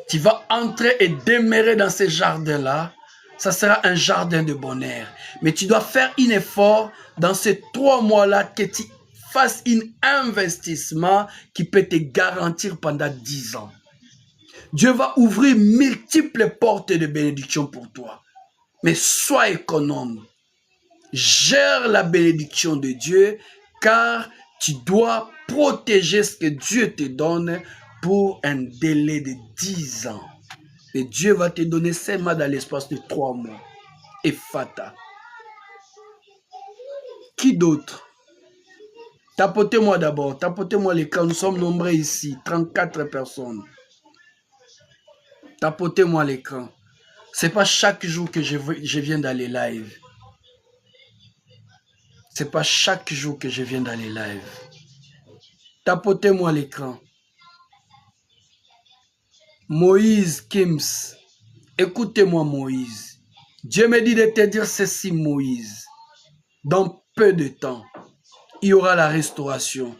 Tu vas entrer et demeurer dans ce jardin-là. Ça sera un jardin de bonheur. Mais tu dois faire un effort dans ces 3 mois-là que tu fasses un investissement qui peut te garantir pendant 10 ans. Dieu va ouvrir multiples portes de bénédiction pour toi. Mais sois économe. Gère la bénédiction de Dieu car tu dois protéger ce que Dieu te donne pour un délai de 10 ans. Et Dieu va te donner seulement dans l'espace de 3 mois. Et fata. Qui d'autre? Tapotez-moi d'abord. Tapotez-moi l'écran. Nous sommes nombreux ici. 34 personnes. Tapotez-moi l'écran. C'est pas chaque jour que je viens d'aller live. C'est pas chaque jour que je viens d'aller live. Tapotez-moi l'écran. Moïse Kims. Écoutez-moi Moïse. Dieu me dit de te dire ceci Moïse. Dans peu de temps, il y aura la restauration.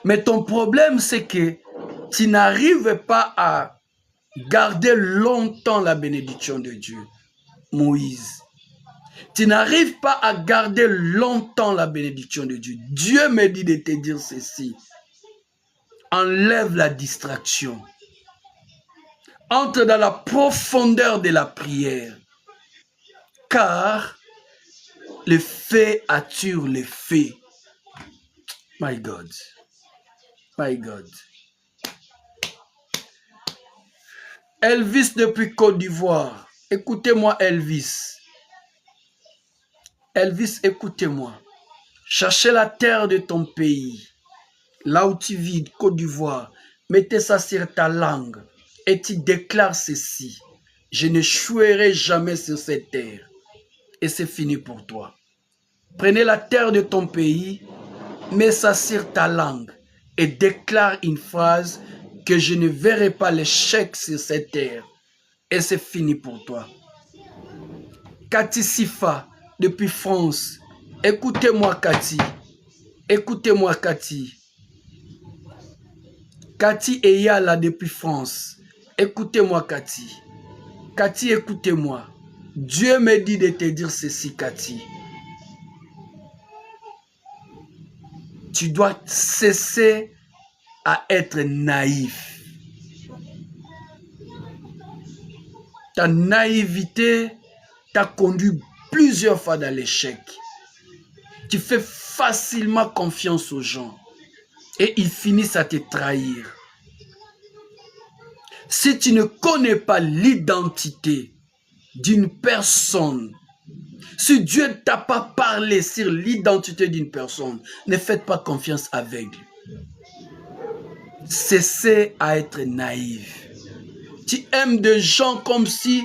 Mais ton problème c'est que tu n'arrives pas à garder longtemps la bénédiction de Dieu. Moïse. Tu n'arrives pas à garder longtemps la bénédiction de Dieu. Dieu me dit de te dire ceci. Enlève la distraction. Entre dans la profondeur de la prière. Car le fait attire le fait. My God. My God. Elvis depuis Côte d'Ivoire. Écoutez-moi Elvis. Elvis, écoutez-moi. Cherchez la terre de ton pays. Là où tu vis, Côte d'Ivoire. Mettez ça sur ta langue. Et tu déclares ceci. Je ne chouerai jamais sur cette terre. Et c'est fini pour toi. Prenez la terre de ton pays. Mets ça sur ta langue. Et déclare une phrase. Que je ne verrai pas l'échec sur cette terre. Et c'est fini pour toi. Cathy Sifa. Depuis France. Écoutez-moi Cathy. Écoutez-moi Cathy. Cathy Eyala depuis France. Écoutez-moi Cathy. Cathy, écoutez-moi. Dieu me dit de te dire ceci Cathy. Tu dois cesser à être naïf. Ta naïveté t'a conduit plusieurs fois dans l'échec. Tu fais facilement confiance aux gens et ils finissent à te trahir. Si tu ne connais pas l'identité d'une personne, si Dieu ne t'a pas parlé sur l'identité d'une personne, ne faites pas confiance aveugle. Cessez à être naïf. Tu aimes des gens comme si...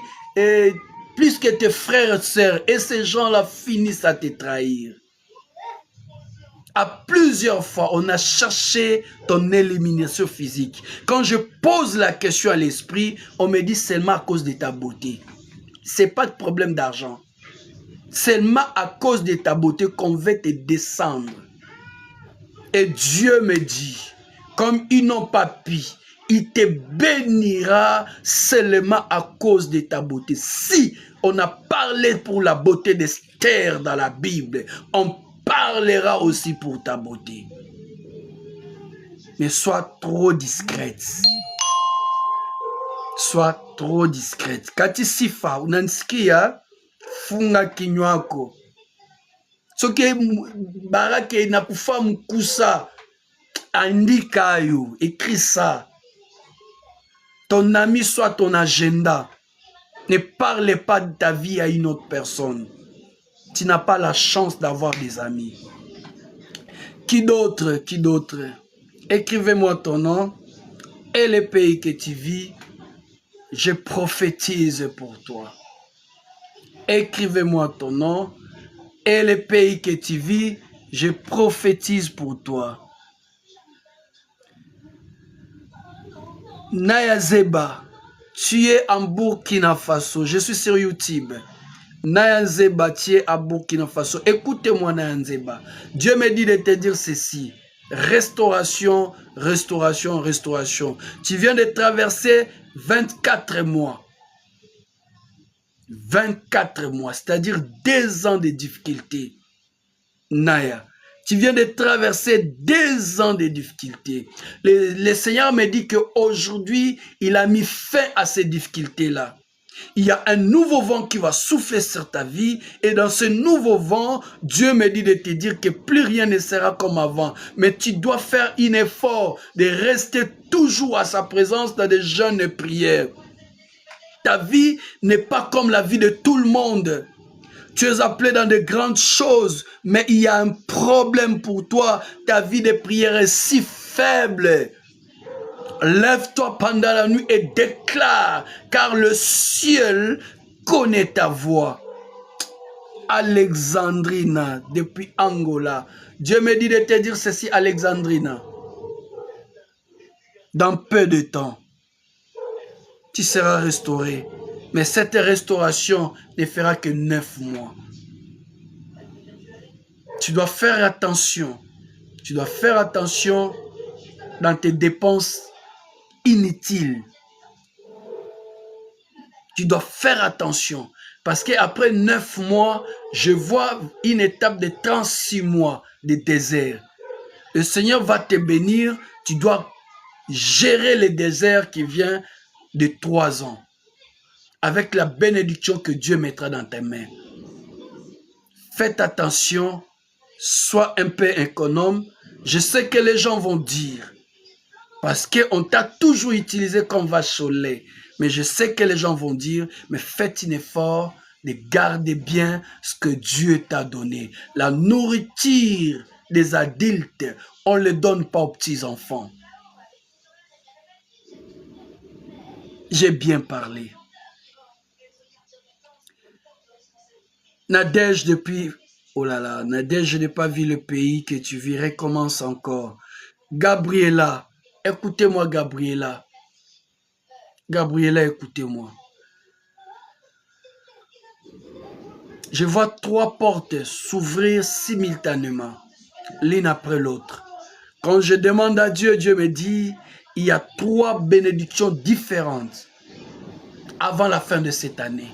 plus que tes frères et sœurs, et ces gens-là finissent à te trahir. À plusieurs fois, on a cherché ton élimination physique. Quand je pose la question à l'esprit, on me dit seulement à cause de ta beauté. Ce n'est pas de problème d'argent. Seulement à cause de ta beauté qu'on veut te descendre. Et Dieu me dit, comme ils n'ont pas pu, il te bénira seulement à cause de ta beauté. Si on a parlé pour la beauté d'Esther dans la Bible, on parlera aussi pour ta beauté. Mais sois trop discrète. Sois trop discrète. Kati sifa, unanisikia funga kinywa yako. Soki baraka inakufa mkusa, andika yo, écris ça. Ton ami soit ton agenda. Ne parle pas de ta vie à une autre personne. Tu n'as pas la chance d'avoir des amis. Qui d'autre? Qui d'autre? Écrivez-moi ton nom et le pays que tu vis. Je prophétise pour toi. Écrivez-moi ton nom et le pays que tu vis. Je prophétise pour toi. Naya Zeba, Tu es en Burkina Faso. Je suis sur YouTube. Nayanzeba, tu es à Burkina Faso. Écoutez-moi, Nayanzeba. Dieu me dit de te dire ceci. Restauration, restauration, restauration. Tu viens de traverser 24 mois. 24 mois, c'est-à-dire 2 ans de difficultés. Naya, tu viens de traverser 2 ans de difficultés. Le Seigneur me dit qu'aujourd'hui, il a mis fin à ces difficultés-là. Il y a un nouveau vent qui va souffler sur ta vie et dans ce nouveau vent, Dieu me dit de te dire que plus rien ne sera comme avant. Mais tu dois faire un effort de rester toujours à sa présence dans des jeûnes et prières. Ta vie n'est pas comme la vie de tout le monde. Tu es appelé dans de grandes choses, mais il y a un problème pour toi. Ta vie de prière est si faible. Lève-toi pendant la nuit et déclare, car le ciel connaît ta voix. Alexandrina, depuis Angola. Dieu me dit de te dire ceci, Alexandrina. Dans peu de temps, tu seras restauré. Mais cette restauration ne fera que 9 mois. Tu dois faire attention. Tu dois faire attention dans tes dépenses inutiles. Tu dois faire attention. Parce qu'après 9 mois, je vois une étape de 36 mois de désert. Le Seigneur va te bénir. Tu dois gérer le désert qui vient de 3 ans. Avec la bénédiction que Dieu mettra dans tes mains. Faites attention. Sois un peu économe. Je sais que les gens vont dire. Parce qu'on t'a toujours utilisé comme vache au lait. Mais je sais que les gens vont dire, mais faites un effort de garder bien ce que Dieu t'a donné. La nourriture des adultes, on ne le donne pas aux petits-enfants. J'ai bien parlé. Nadège depuis... Oh là là, Nadège, je n'ai pas vu le pays que tu vis. Recommence encore. Gabriela, écoutez-moi Gabriela. Gabriela, écoutez-moi. Je vois 3 portes s'ouvrir simultanément, l'une après l'autre. Quand je demande à Dieu, Dieu me dit, il y a 3 bénédictions différentes avant la fin de cette année.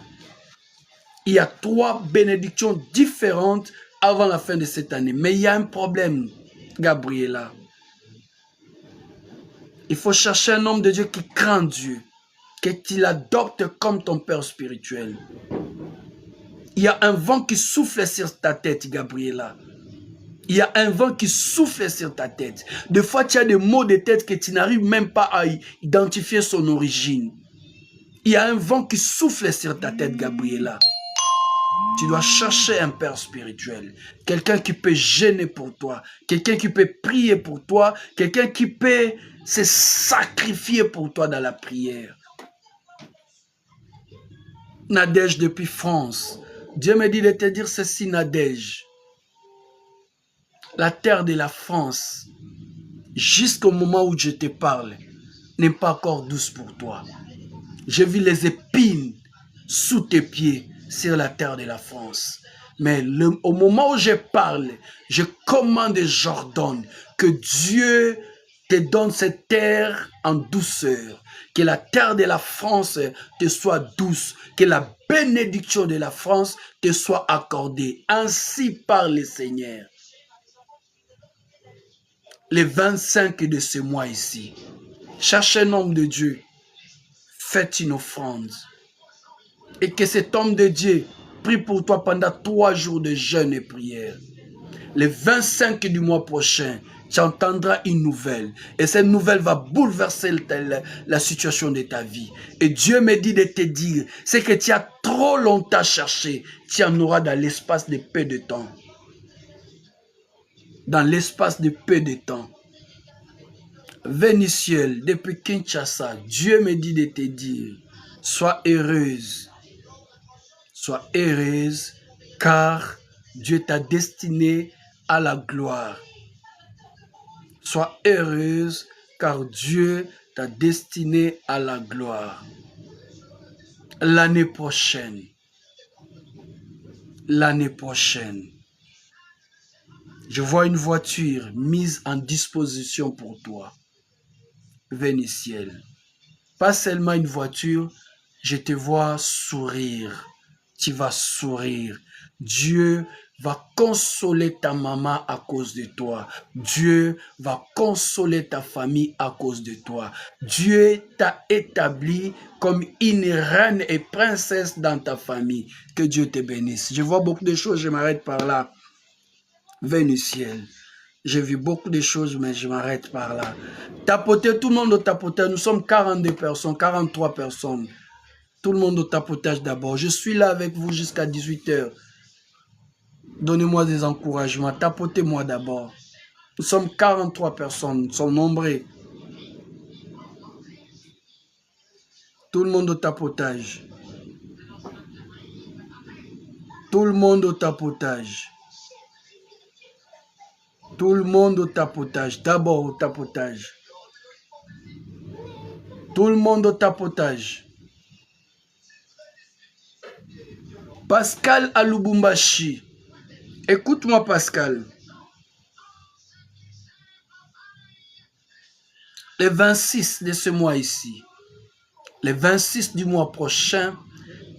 Il y a 3 bénédictions différentes avant la fin de cette année. Mais il y a un problème, Gabriela. Il faut chercher un homme de Dieu qui craint Dieu, que tu l'adoptes comme ton père spirituel. Il y a un vent qui souffle sur ta tête, Gabriela. Il y a un vent qui souffle sur ta tête. Des fois, tu as des maux de tête que tu n'arrives même pas à identifier son origine. Il y a un vent qui souffle sur ta tête, Gabriela. Tu dois chercher un père spirituel. Quelqu'un qui peut gêner pour toi. Quelqu'un qui peut prier pour toi. Quelqu'un qui peut se sacrifier pour toi dans la prière. Nadège depuis France. Dieu me dit de te dire ceci, Nadège. La terre de la France, jusqu'au moment où je te parle, n'est pas encore douce pour toi. Je vis les épines sous tes pieds sur la terre de la France. Mais au moment où je parle, je commande et j'ordonne que Dieu te donne cette terre en douceur. Que la terre de la France te soit douce. Que la bénédiction de la France te soit accordée. Ainsi parle le Seigneur. Les 25 de ce mois ici, cherchez un homme de Dieu. Faites une offrande. Et que cet homme de Dieu prie pour toi pendant 3 jours de jeûne et prière. Le 25 du mois prochain, tu entendras une nouvelle. Et cette nouvelle va bouleverser la situation de ta vie. Et Dieu me dit de te dire, c'est que tu as trop longtemps cherché. Tu en auras dans l'espace de peu de temps. Dans l'espace de peu de temps. Vénitiel, depuis Kinshasa, Dieu me dit de te dire, sois heureuse. Sois heureuse, car Dieu t'a destiné à la gloire. Sois heureuse, car Dieu t'a destiné à la gloire. l'année prochaine, je vois une voiture mise en disposition pour toi. Vénitiel. Pas seulement une voiture, je te vois sourire. Tu vas sourire. Dieu va consoler ta maman à cause de toi. Dieu va consoler ta famille à cause de toi. Dieu t'a établi comme une reine et princesse dans ta famille. Que Dieu te bénisse. Je vois beaucoup de choses, je m'arrête par là. Vénitiel. J'ai vu beaucoup de choses, mais je m'arrête par là. Tapoter, tout le monde au tapotage. Nous sommes 42 personnes, 43 personnes. Tout le monde au tapotage d'abord. Je suis là avec vous jusqu'à 18 h. Donnez-moi des encouragements. Tapotez-moi d'abord. Nous sommes 43 personnes. Nous sommes nombreux. Tout le monde au tapotage. Tout le monde au tapotage. Tout le monde au tapotage. D'abord au tapotage. Tout le monde au tapotage. Pascal à Lubumbashi. Écoute-moi, Pascal. Le 26 de ce mois ici, le 26 du mois prochain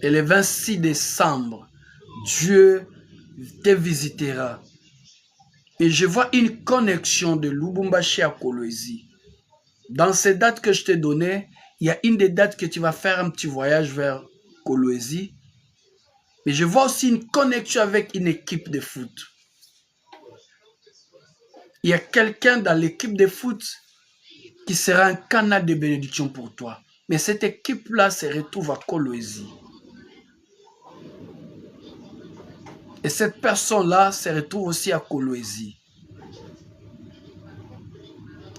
et le 26 décembre, Dieu te visitera. Et je vois une connexion de Lubumbashi à Kolwezi. Dans ces dates que je t'ai données, il y a une des dates que tu vas faire un petit voyage vers Kolwezi. Mais je vois aussi une connexion avec une équipe de foot. Il y a quelqu'un dans l'équipe de foot qui sera un canal de bénédiction pour toi. Mais cette équipe-là se retrouve à Kolwezi. Et cette personne-là se retrouve aussi à Kolwezi.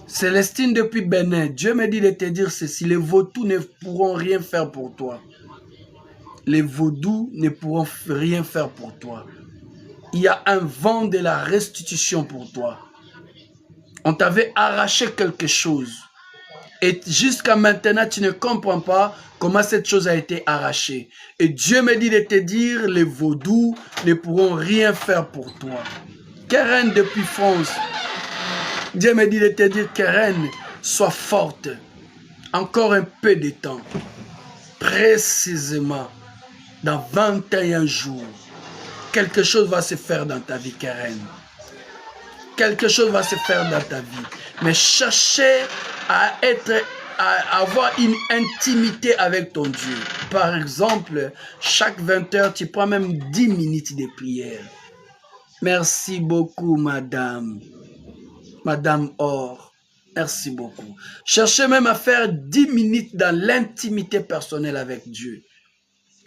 Célestine depuis Bénin, Dieu me dit de te dire ceci, les vaudous ne pourront rien faire pour toi. Les vaudous ne pourront rien faire pour toi. Il y a un vent de la restitution pour toi. On t'avait arraché quelque chose. Et jusqu'à maintenant, tu ne comprends pas comment cette chose a été arrachée. Et Dieu me dit de te dire, les vaudous ne pourront rien faire pour toi. Keren depuis France, Dieu me dit de te dire, Keren, sois forte. Encore un peu de temps. Précisément, dans 21 jours, quelque chose va se faire dans ta vie, Keren. Quelque chose va se faire dans ta vie. Mais cherchez à avoir une intimité avec ton Dieu. Par exemple, chaque 20 h, tu prends même 10 minutes de prière. Merci beaucoup, madame. Madame Or. Merci beaucoup. Cherchez même à faire 10 minutes dans l'intimité personnelle avec Dieu.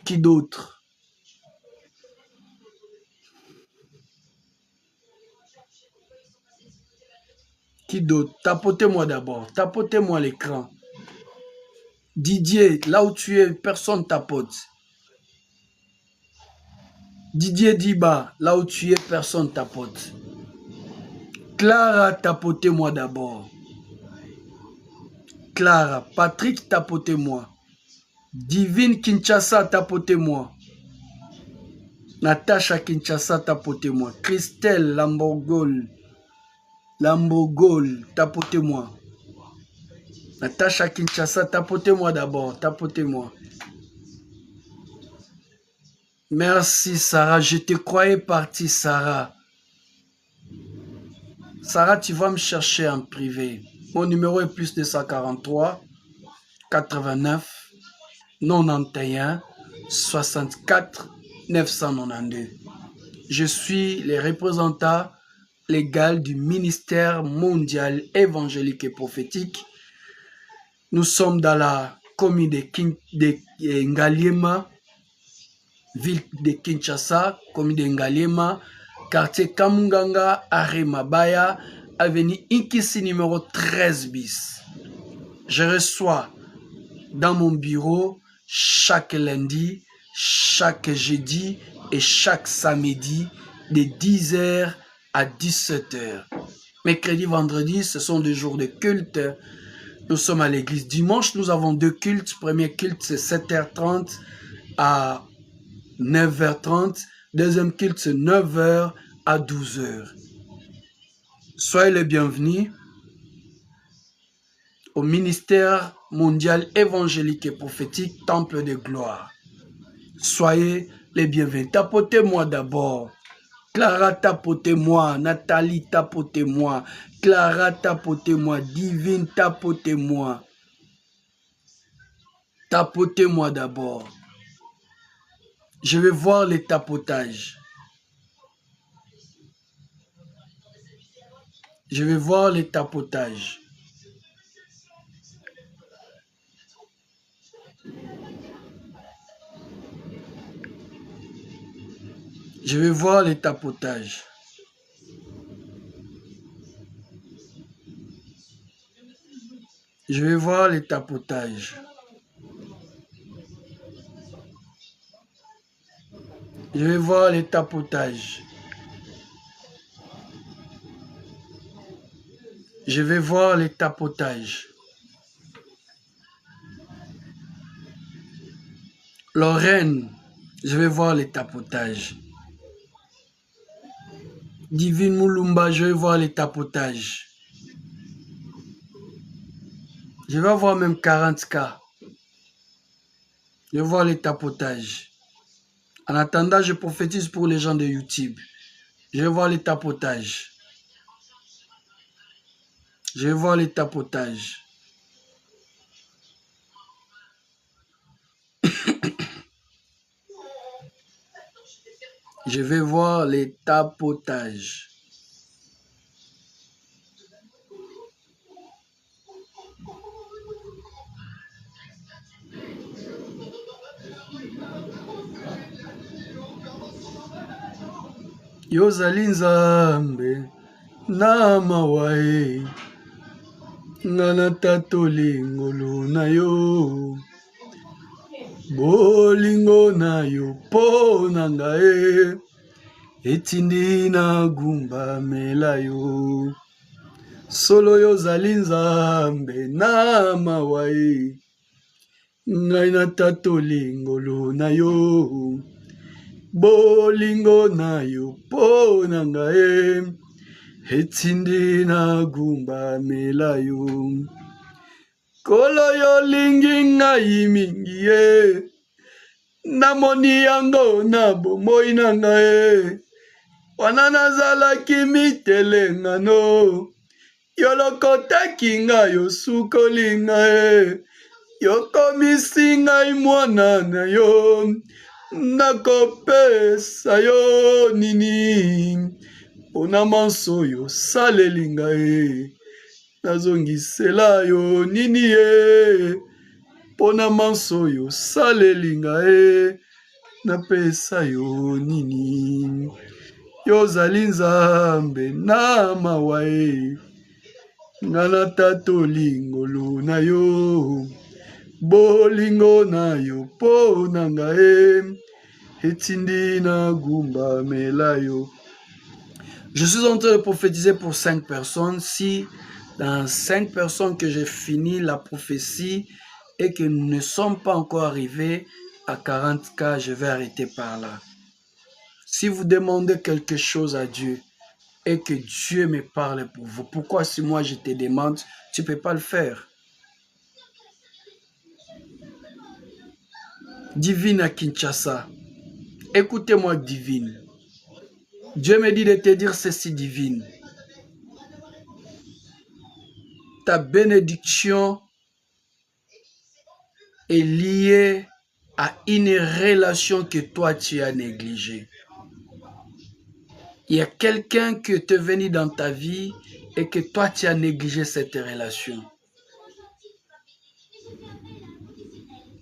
Qui d'autre? Qui d'autre? Tapotez-moi d'abord. Tapotez-moi l'écran. Didier, là où tu es, personne tapote. Didier Diba, là où tu es, personne tapote. Clara, tapotez-moi d'abord. Clara, Patrick, tapotez-moi. Divine Kinshasa, tapotez-moi. Natacha Kinshasa, tapotez-moi. Christelle Lamborgol, tapotez-moi. Natacha Kinshasa, tapotez-moi d'abord, tapotez-moi. Merci Sarah, je te croyais partie Sarah. Sarah, tu vas me chercher en privé. Mon numéro est plus 243 89 91 64 992. Je suis le représentant légal du ministère mondial évangélique et prophétique. Nous sommes dans la commune de Ngaliema, ville de Kinshasa, commune de Ngaliema, quartier Kamunganga, arrêt Mabaya, avenue Inkisi numéro 13 bis. Je reçois dans mon bureau chaque lundi, chaque jeudi et chaque samedi de 10 h à 17 h. Mercredi, vendredi, ce sont des jours de culte. Nous sommes à l'église. Dimanche, nous avons deux cultes. Premier culte, c'est 7 h 30 à 9h30. Deuxième culte, c'est 9h à 12h. Soyez les bienvenus au ministère mondial évangélique et prophétique Temple de gloire. Soyez les bienvenus. Tapotez-moi d'abord. Clara, tapotez-moi. Nathalie, tapotez-moi. Clara, tapotez-moi. Divine, tapotez-moi. Tapotez-moi d'abord. Je vais voir les tapotages. Je vais voir les tapotages. Je vais voir les tapotages. Je vais voir les tapotages. Je vais voir les tapotages. Je vais voir les tapotages. Lorraine, je vais voir les tapotages. Divine Moulumba, je vais voir les tapotages. Je vais avoir même 40K. Je vais voir les tapotages. En attendant, je prophétise pour les gens de YouTube. Je vais voir les tapotages. Je vais voir les tapotages. Je vais voir les tapotages. Yozali nzambe na mawae ngana tatoli ngolo na yo bolingo na yo po na ngae etindi na gumba mela yo solo yozali nzambe na mawae ngai na tatoli ngolo na yo bolingo na yo po na ngae etindi na gumba mela yo kolo yolingi ngai mingi ye namoni yango na bomoi na ngai wana nazalaki mitelengano yolokotaki ngai osukoli ngai yokomisi ngai mwana na yo nakopesa yo nini mpona manso oyo osaleli ngai nazongisela yo nini ye mpona manso oyo osaleli ngai napesa yo nini yozali nzambe na mawae nga natatoli ngolu na yo bolingo na yo po na ngai etindi na gumba mela yo. Je suis en train de prophétiser pour 5 personnes. Si dans 5 personnes que j'ai fini la prophétie et que nous ne sommes pas encore arrivés à 40K, je vais arrêter par là. Si vous demandez quelque chose à Dieu et que Dieu me parle pour vous, pourquoi si moi je te demande, tu ne peux pas le faire? Divine à Kinshasa, écoutez-moi Divine. Dieu me dit de te dire ceci Divine. Ta bénédiction est liée à une relation que toi tu as négligée. Il y a quelqu'un qui est venu dans ta vie et que toi tu as négligé cette relation.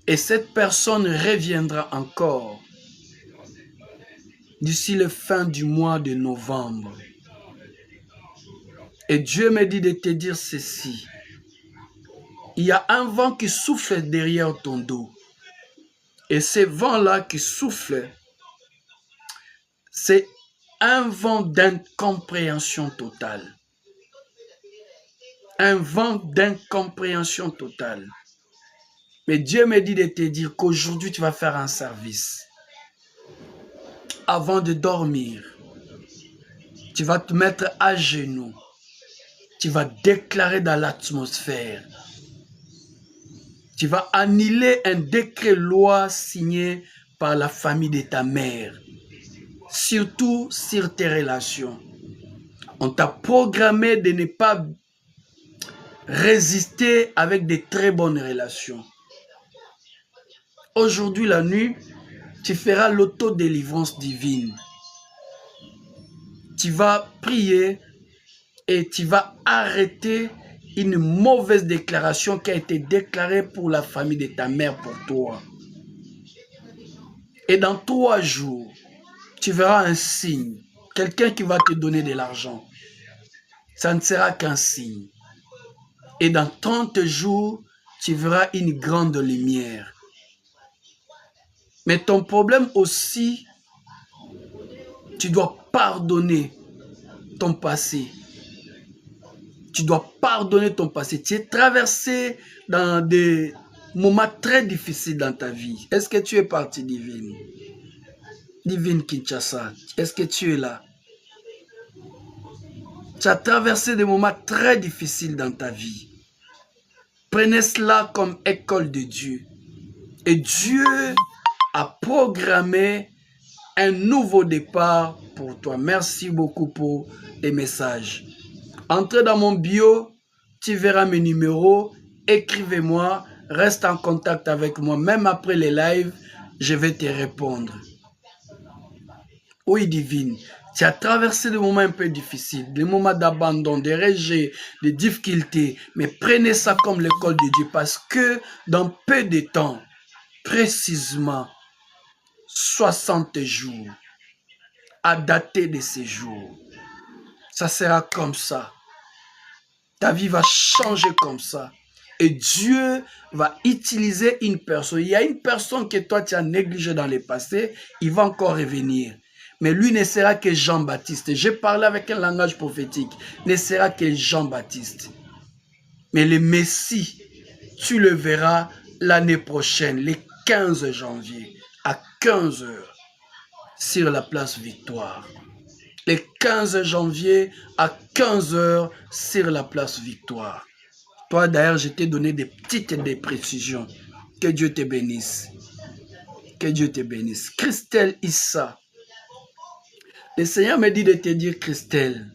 Et cette personne reviendra encore d'ici la fin du mois de novembre. Et Dieu me dit de te dire ceci. Il y a un vent qui souffle derrière ton dos. Et ce vent-là qui souffle, c'est un vent d'incompréhension totale. Un vent d'incompréhension totale. Mais Dieu me dit de te dire qu'aujourd'hui, tu vas faire un service. Avant de dormir, tu vas te mettre à genoux. Tu vas déclarer dans l'atmosphère. Tu vas annuler un décret-loi signé par la famille de ta mère. Surtout sur tes relations. On t'a programmé de ne pas résister avec de très bonnes relations. Aujourd'hui, la nuit, tu feras l'autodélivrance divine. Tu vas prier et tu vas arrêter une mauvaise déclaration qui a été déclarée pour la famille de ta mère pour toi. Et dans 3 jours, tu verras un signe. Quelqu'un qui va te donner de l'argent. Ça ne sera qu'un signe. Et dans 30 jours, tu verras une grande lumière. Mais ton problème aussi, tu dois pardonner ton passé. Tu dois pardonner ton passé. Tu es traversé dans des moments très difficiles dans ta vie. Est-ce que tu es parti divine? Divine Kinshasa, est-ce que tu es là? Tu as traversé des moments très difficiles dans ta vie. Prenez cela comme école de Dieu. Et Dieu a programmé un nouveau départ pour toi. Merci beaucoup pour les messages. Entrez dans mon bio, tu verras mes numéros, écrivez-moi, reste en contact avec moi. Même après les lives, je vais te répondre. Oui, divine, tu as traversé des moments un peu difficiles, des moments d'abandon, des rejets, des difficultés, mais prenez ça comme l'école de Dieu parce que dans peu de temps, précisément 60 jours, à dater de ces jours, ça sera comme ça. Ta vie va changer comme ça. Et Dieu va utiliser une personne. Il y a une personne que toi tu as négligée dans le passé, il va encore revenir. Mais lui ne sera que Jean-Baptiste. J'ai parlé avec un langage prophétique. Ne sera que Jean-Baptiste. Mais le Messie, tu le verras l'année prochaine, le 15 janvier, à 15 h, sur la place Victoire. Le 15 janvier, à 15 h, sur la place Victoire. Toi, d'ailleurs, je t'ai donné des petites précisions. Que Dieu te bénisse. Que Dieu te bénisse. Christelle Issa. Le Seigneur me dit de te dire, Christelle,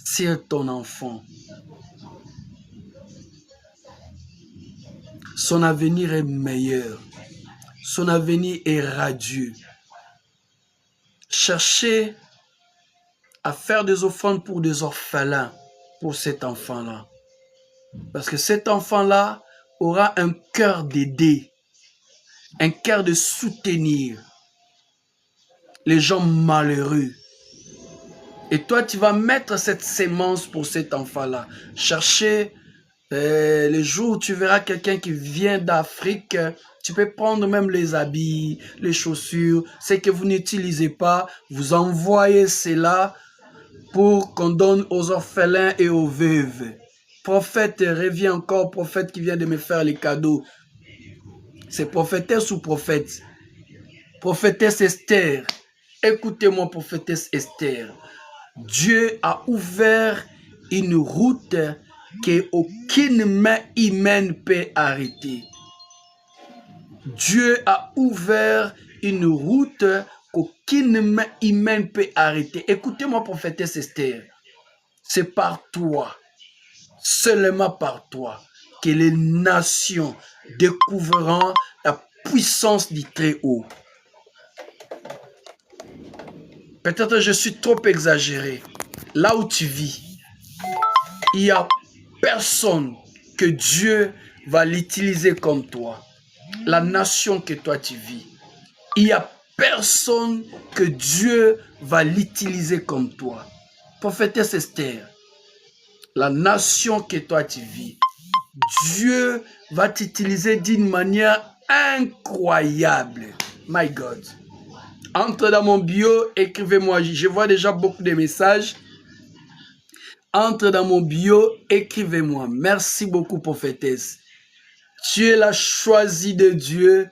sur ton enfant, son avenir est meilleur. Son avenir est radieux. Cherchez à faire des offrandes pour des orphelins, pour cet enfant-là. Parce que cet enfant-là aura un cœur d'aider, un cœur de soutenir les gens malheureux. Et toi, tu vas mettre cette sémence pour cet enfant-là. Cherchez les jours où tu verras quelqu'un qui vient d'Afrique, tu peux prendre même les habits, les chaussures, ce que vous n'utilisez pas, vous envoyez cela pour qu'on donne aux orphelins et aux veuves. Prophète revient encore, prophète qui vient de me faire les cadeaux. C'est prophétesse ou prophète? Prophétesse Esther. Écoutez-moi, prophétesse Esther. Dieu a ouvert une route qu'aucune main humaine peut arrêter. Dieu a ouvert une route qu'aucune main humaine peut arrêter. Écoutez-moi, prophétesse Esther. C'est par toi, seulement par toi, que les nations découvriront la puissance du Très-Haut. Peut-être je suis trop exagéré. Là où tu vis, il n'y a personne que Dieu va l'utiliser comme toi. La nation que toi tu vis, il n'y a personne que Dieu va l'utiliser comme toi. Prophétesse Esther, la nation que toi tu vis, Dieu va t'utiliser d'une manière incroyable. My God. Entre dans mon bio, écrivez-moi. Je vois déjà beaucoup de messages. Entre dans mon bio, écrivez-moi. Merci beaucoup, prophétesse. Tu es la choisie de Dieu,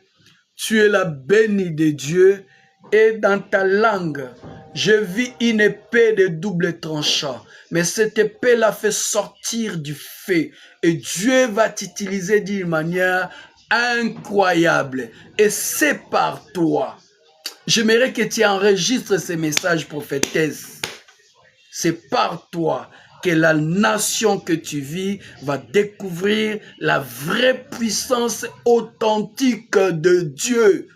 tu es la bénie de Dieu, et dans ta langue, je vis une épée de double tranchant. Mais cette épée-là fait sortir du feu. Et Dieu va t'utiliser d'une manière incroyable. Et c'est par toi. J'aimerais que tu enregistres ces messages prophétesses. C'est par toi que la nation que tu vis va découvrir la vraie puissance authentique de Dieu.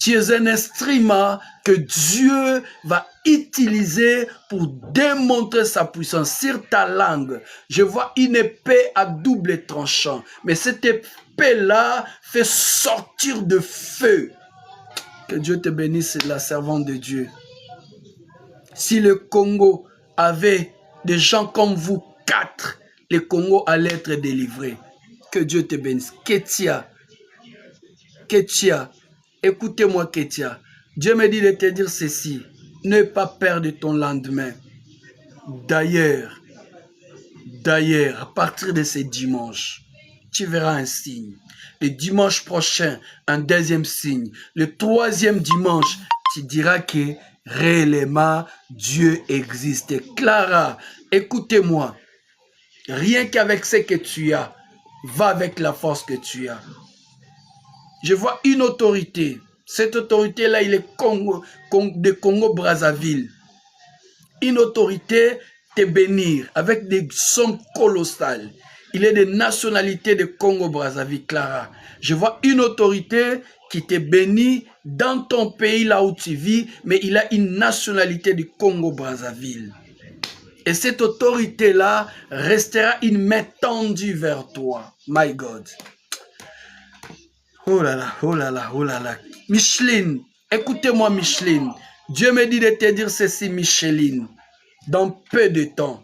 Tu es un instrument que Dieu va utiliser pour démontrer sa puissance sur ta langue. Je vois une épée à double tranchant, mais cette épée-là fait sortir de feu. Que Dieu te bénisse, la servante de Dieu. Si le Congo avait des gens comme vous, 4, le Congo allait être délivré. Que Dieu te bénisse. Ketia, écoutez-moi Ketia. Dieu me dit de te dire ceci. Ne pas perdre ton lendemain. D'ailleurs, à partir de ce dimanche, tu verras un signe. Le dimanche prochain, un deuxième signe. Le troisième dimanche, tu diras que réellement, Dieu existe. Clara, écoutez-moi. Rien qu'avec ce que tu as, va avec la force que tu as. Je vois une autorité. Cette autorité-là, il est de Congo-Brazzaville. Une autorité te bénir avec des sommes colossales. Il est de nationalité de Congo-Brazzaville, Clara. Je vois une autorité qui te bénit dans ton pays là où tu vis, mais il a une nationalité du Congo-Brazzaville. Et cette autorité-là restera une main tendue vers toi. My God. Oh là là, oh là là, oh là là. Micheline, écoutez-moi Micheline. Dieu me dit de te dire ceci, Micheline. Dans peu de temps,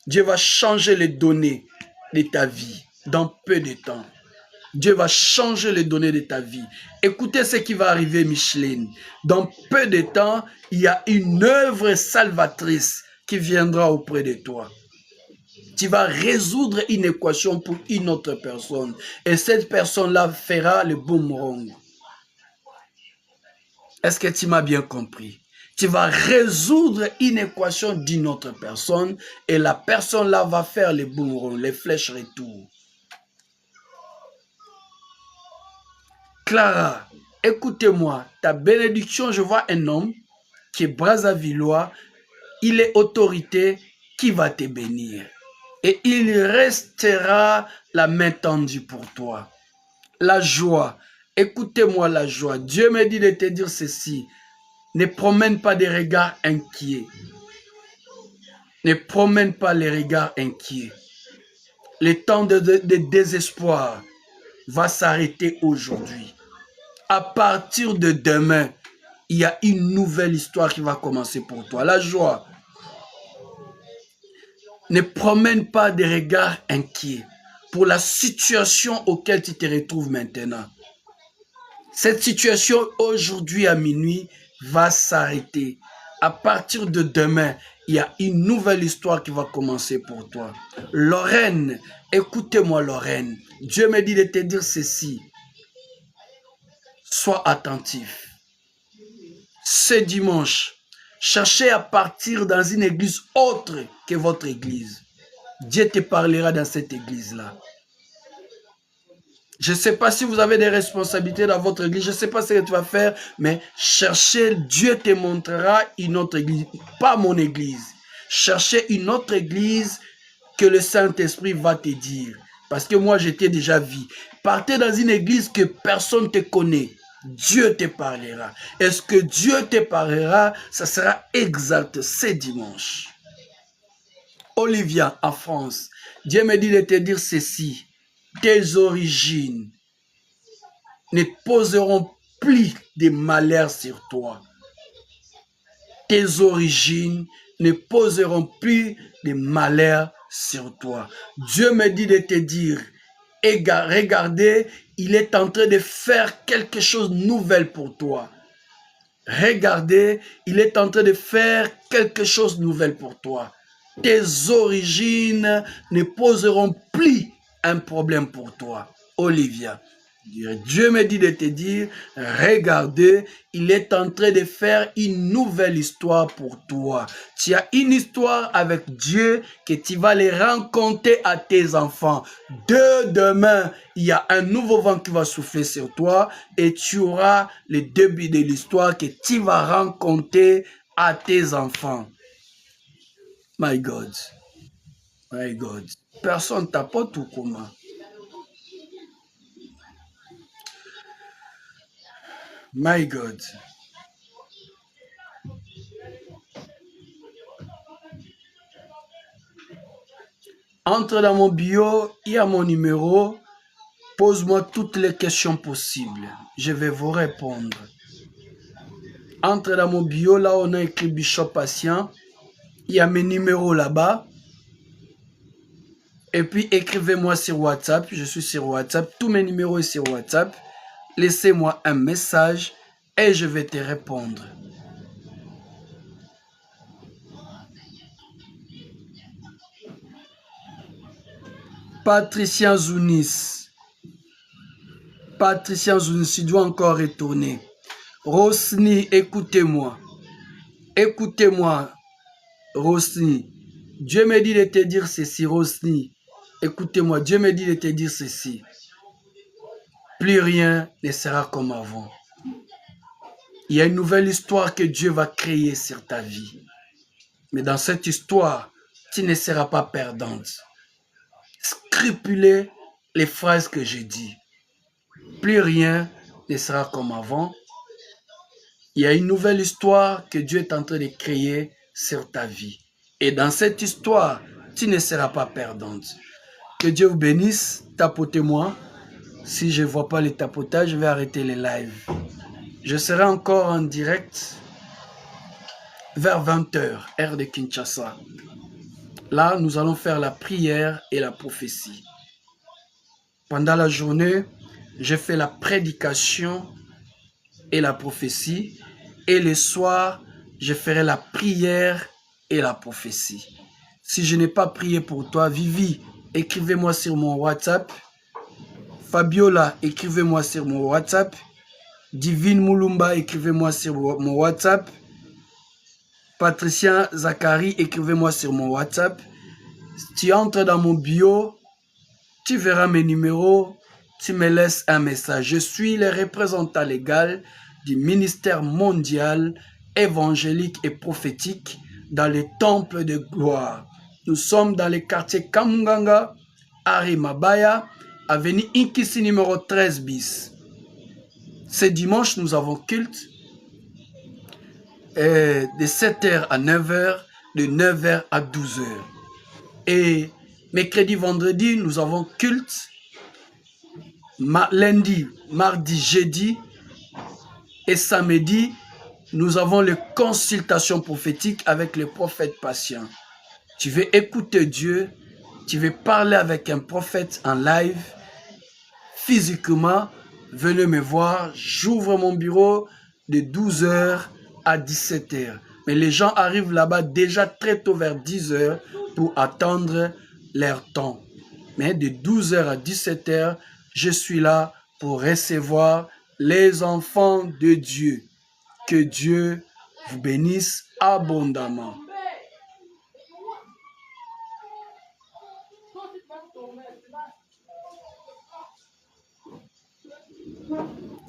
Dieu va changer les données de ta vie. Dans peu de temps. Dieu va changer les données de ta vie. Écoutez ce qui va arriver, Micheline. Dans peu de temps, il y a une œuvre salvatrice qui viendra auprès de toi. Tu vas résoudre une équation pour une autre personne. Et cette personne-là fera le boomerang. Est-ce que tu m'as bien compris? Tu vas résoudre une équation d'une autre personne et la personne-là va faire le boomerang, les flèches retour. Clara, écoutez-moi, ta bénédiction, je vois un homme qui est Brazzavillois, il est autorité qui va te bénir. Et il restera la main tendue pour toi. La joie, écoutez-moi la joie. Dieu me dit de te dire ceci. Ne promène pas des regards inquiets. Ne promène pas les regards inquiets. Le temps de désespoir va s'arrêter aujourd'hui. À partir de demain, il y a une nouvelle histoire qui va commencer pour toi. La joie. Ne promène pas des regards inquiets pour la situation auquel tu te retrouves maintenant. Cette situation aujourd'hui à minuit va s'arrêter. À partir de demain, il y a une nouvelle histoire qui va commencer pour toi. Lorraine, écoutez-moi Lorraine. Dieu me dit de te dire ceci. Sois attentif. Ce dimanche, cherchez à partir dans une église autre que votre église. Dieu te parlera dans cette église-là. Je ne sais pas si vous avez des responsabilités dans votre église. Je ne sais pas ce que tu vas faire, mais cherchez, Dieu te montrera une autre église. Pas mon église. Cherchez une autre église que le Saint-Esprit va te dire. Parce que moi, j'étais déjà vu. Partez dans une église que personne ne te connaît. Dieu te parlera. Est-ce que Dieu te parlera? Ça sera exact ce dimanche. Olivia, en France, Dieu me dit de te dire ceci. Tes origines ne poseront plus de malheur sur toi. Tes origines ne poseront plus de malheur sur toi. Dieu me dit de te dire, regardez, il est en train de faire quelque chose de nouvel pour toi. Regardez, il est en train de faire quelque chose de nouvel pour toi. Tes origines ne poseront plus un problème pour toi. Olivia. Dieu me dit de te dire, regardez, il est en train de faire une nouvelle histoire pour toi. Tu as une histoire avec Dieu que tu vas les raconter à tes enfants. De demain, il y a un nouveau vent qui va souffler sur toi et tu auras le début de l'histoire que tu vas raconter à tes enfants. My God. My God. Personne t'apporte ou comment? My God. Entre dans mon bio, il y a mon numéro. Pose-moi toutes les questions possibles. Je vais vous répondre. Entre dans mon bio, là on a écrit Bishop Patient. Il y a mes numéros là-bas. Et puis écrivez-moi sur WhatsApp. Je suis sur WhatsApp. Tous mes numéros sont sur WhatsApp. Laissez-moi un message et je vais te répondre. Patricia Zounis. Patricia Zounis, tu dois encore retourner. Rosny, écoutez-moi. Écoutez-moi, Rosny. Dieu me dit de te dire ceci, Rosny. Écoutez-moi, Dieu me dit de te dire ceci. Plus rien ne sera comme avant. Il y a une nouvelle histoire que Dieu va créer sur ta vie. Mais dans cette histoire, tu ne seras pas perdante. Scrupulez les phrases que j'ai dit. Plus rien ne sera comme avant. Il y a une nouvelle histoire que Dieu est en train de créer sur ta vie. Et dans cette histoire, tu ne seras pas perdante. Que Dieu vous bénisse. Tapotez-moi. Si je ne vois pas les tapotages, je vais arrêter les lives. Je serai encore en direct vers 20h, heure de Kinshasa. Là, nous allons faire la prière et la prophétie. Pendant la journée, je fais la prédication et la prophétie. Et le soir, je ferai la prière et la prophétie. Si je n'ai pas prié pour toi, Vivi, écrivez-moi sur mon WhatsApp. Fabiola, écrivez-moi sur mon WhatsApp. Divine Moulumba, écrivez-moi sur mon WhatsApp. Patricia Zachary, écrivez-moi sur mon WhatsApp. Si tu entres dans mon bio, tu verras mes numéros, tu me laisses un message. Je suis le représentant légal du ministère mondial évangélique et prophétique dans les temples de gloire. Nous sommes dans le quartier Kamunganga, Arimabaya, avenue Inkisi numéro 13 bis. Ce dimanche, nous avons culte de 7h à 9h, de 9h à 12h. Et mercredi, vendredi, nous avons culte. Lundi, mardi, jeudi et samedi, nous avons les consultations prophétiques avec le prophète patient. Tu veux écouter Dieu, tu veux parler avec un prophète en live, physiquement, venez me voir. J'ouvre mon bureau de 12h à 17h. Mais les gens arrivent là-bas déjà très tôt vers 10h pour attendre leur temps. Mais de 12h à 17h, je suis là pour recevoir les enfants de Dieu. Que Dieu vous bénisse abondamment.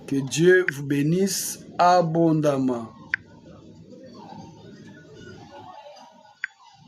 Que Dieu vous bénisse abondamment.